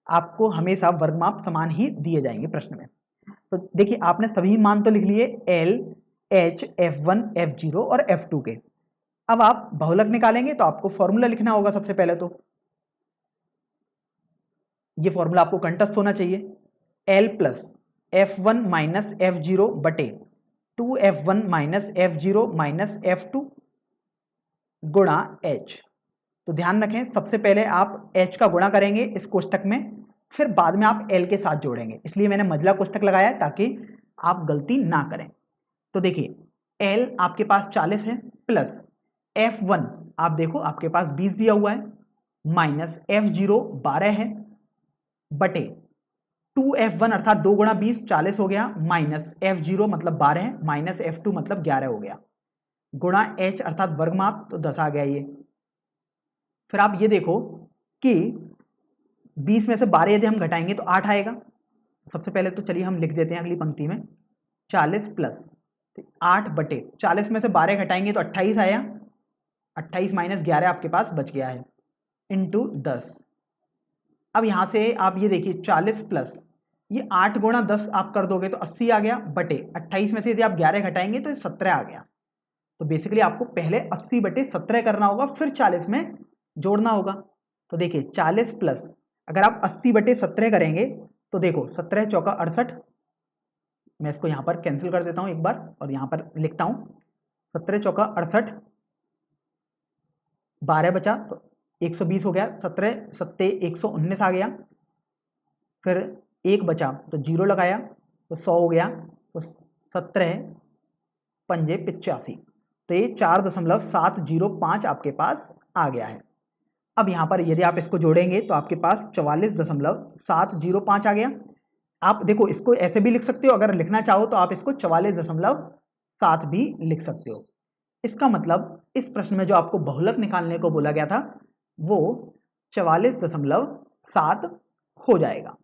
आपको हमेशा वर्ग माप समान ही दिए जाएंगे प्रश्न में। तो देखिए आपने सभी मान तो लिख लिए L, H, F1, F0 और F2 के। अब आप बहुलक निकालेंगे तो आपको फॉर्मूला लिखना होगा सबसे पहले। तो ये फॉर्मूला आपको कंठस्थ होना चाहिए, L plus F1 minus F0 बटे 2F1 minus F0 minus F2 गुणा H। तो ध्यान रखें सबसे पहले आप H का गुणा करेंगे इस कोष्टक में, फिर बाद में आप L के साथ जोड़ेंगे, इसलिए मैंने मंझला कोष्टक लगाया है ताकि आप गलती ना करें। तो देखिए L आपके पास 40 है प्लस F1 आप देखो आपके पास 20 दिया हुआ है माइनस F0 12 है बटे 2F1 अर्थात 2 गुणा 20 40 हो गया माइनस F0 मतलब 12 है माइनस F2 मतलब 11 हो गया गुणा H अर्थात वर्ग माप, तो 10 आ गया ये। फिर आप ये देखो कि 20 में से 12 यदि हम घटाएंगे तो 8 आएगा। सबसे पहले तो चलिए हम लिख देते हैं अगली पंक्ति में 40 प्लस 8 बटे 40 में से 12 घटाएंगे तो 28 आया, 28 माइनस 11 आपके पास बच गया है इंटू 10। अब यहां से आप ये देखिए 40 प्लस ये 8 गुणा 10 आप कर दोगे तो 80 आ गया बटे 28 में से यदि आप 11 घटाएंगे तो 17 आ गया। तो बेसिकली आपको पहले 80 बटे 17 करना होगा फिर 40 में जोड़ना होगा। तो देखिए 40 प्लस अगर आप 80 बटे 17 करेंगे तो देखो 17 चौका 68, मैं इसको यहां पर कैंसिल कर देता हूं एक बार और यहां पर लिखता हूं 17 चौका 68, 12 बचा तो 120 हो गया, 17 सत्ते 119 आ गया, फिर 1 बचा तो 0 लगाया तो 100 हो गया, तो 17 पंजे 85, तो ये 4.705 आपके पास आ गया है। अब यहां पर यदि आप इसको जोड़ेंगे तो आपके पास 44.705 आ गया। आप देखो इसको ऐसे भी लिख सकते हो, अगर लिखना चाहो तो आप इसको 44.7 भी लिख सकते हो। इसका मतलब इस प्रश्न में जो आपको बहुलक निकालने को बोला गया था वो 44.7 हो जाएगा।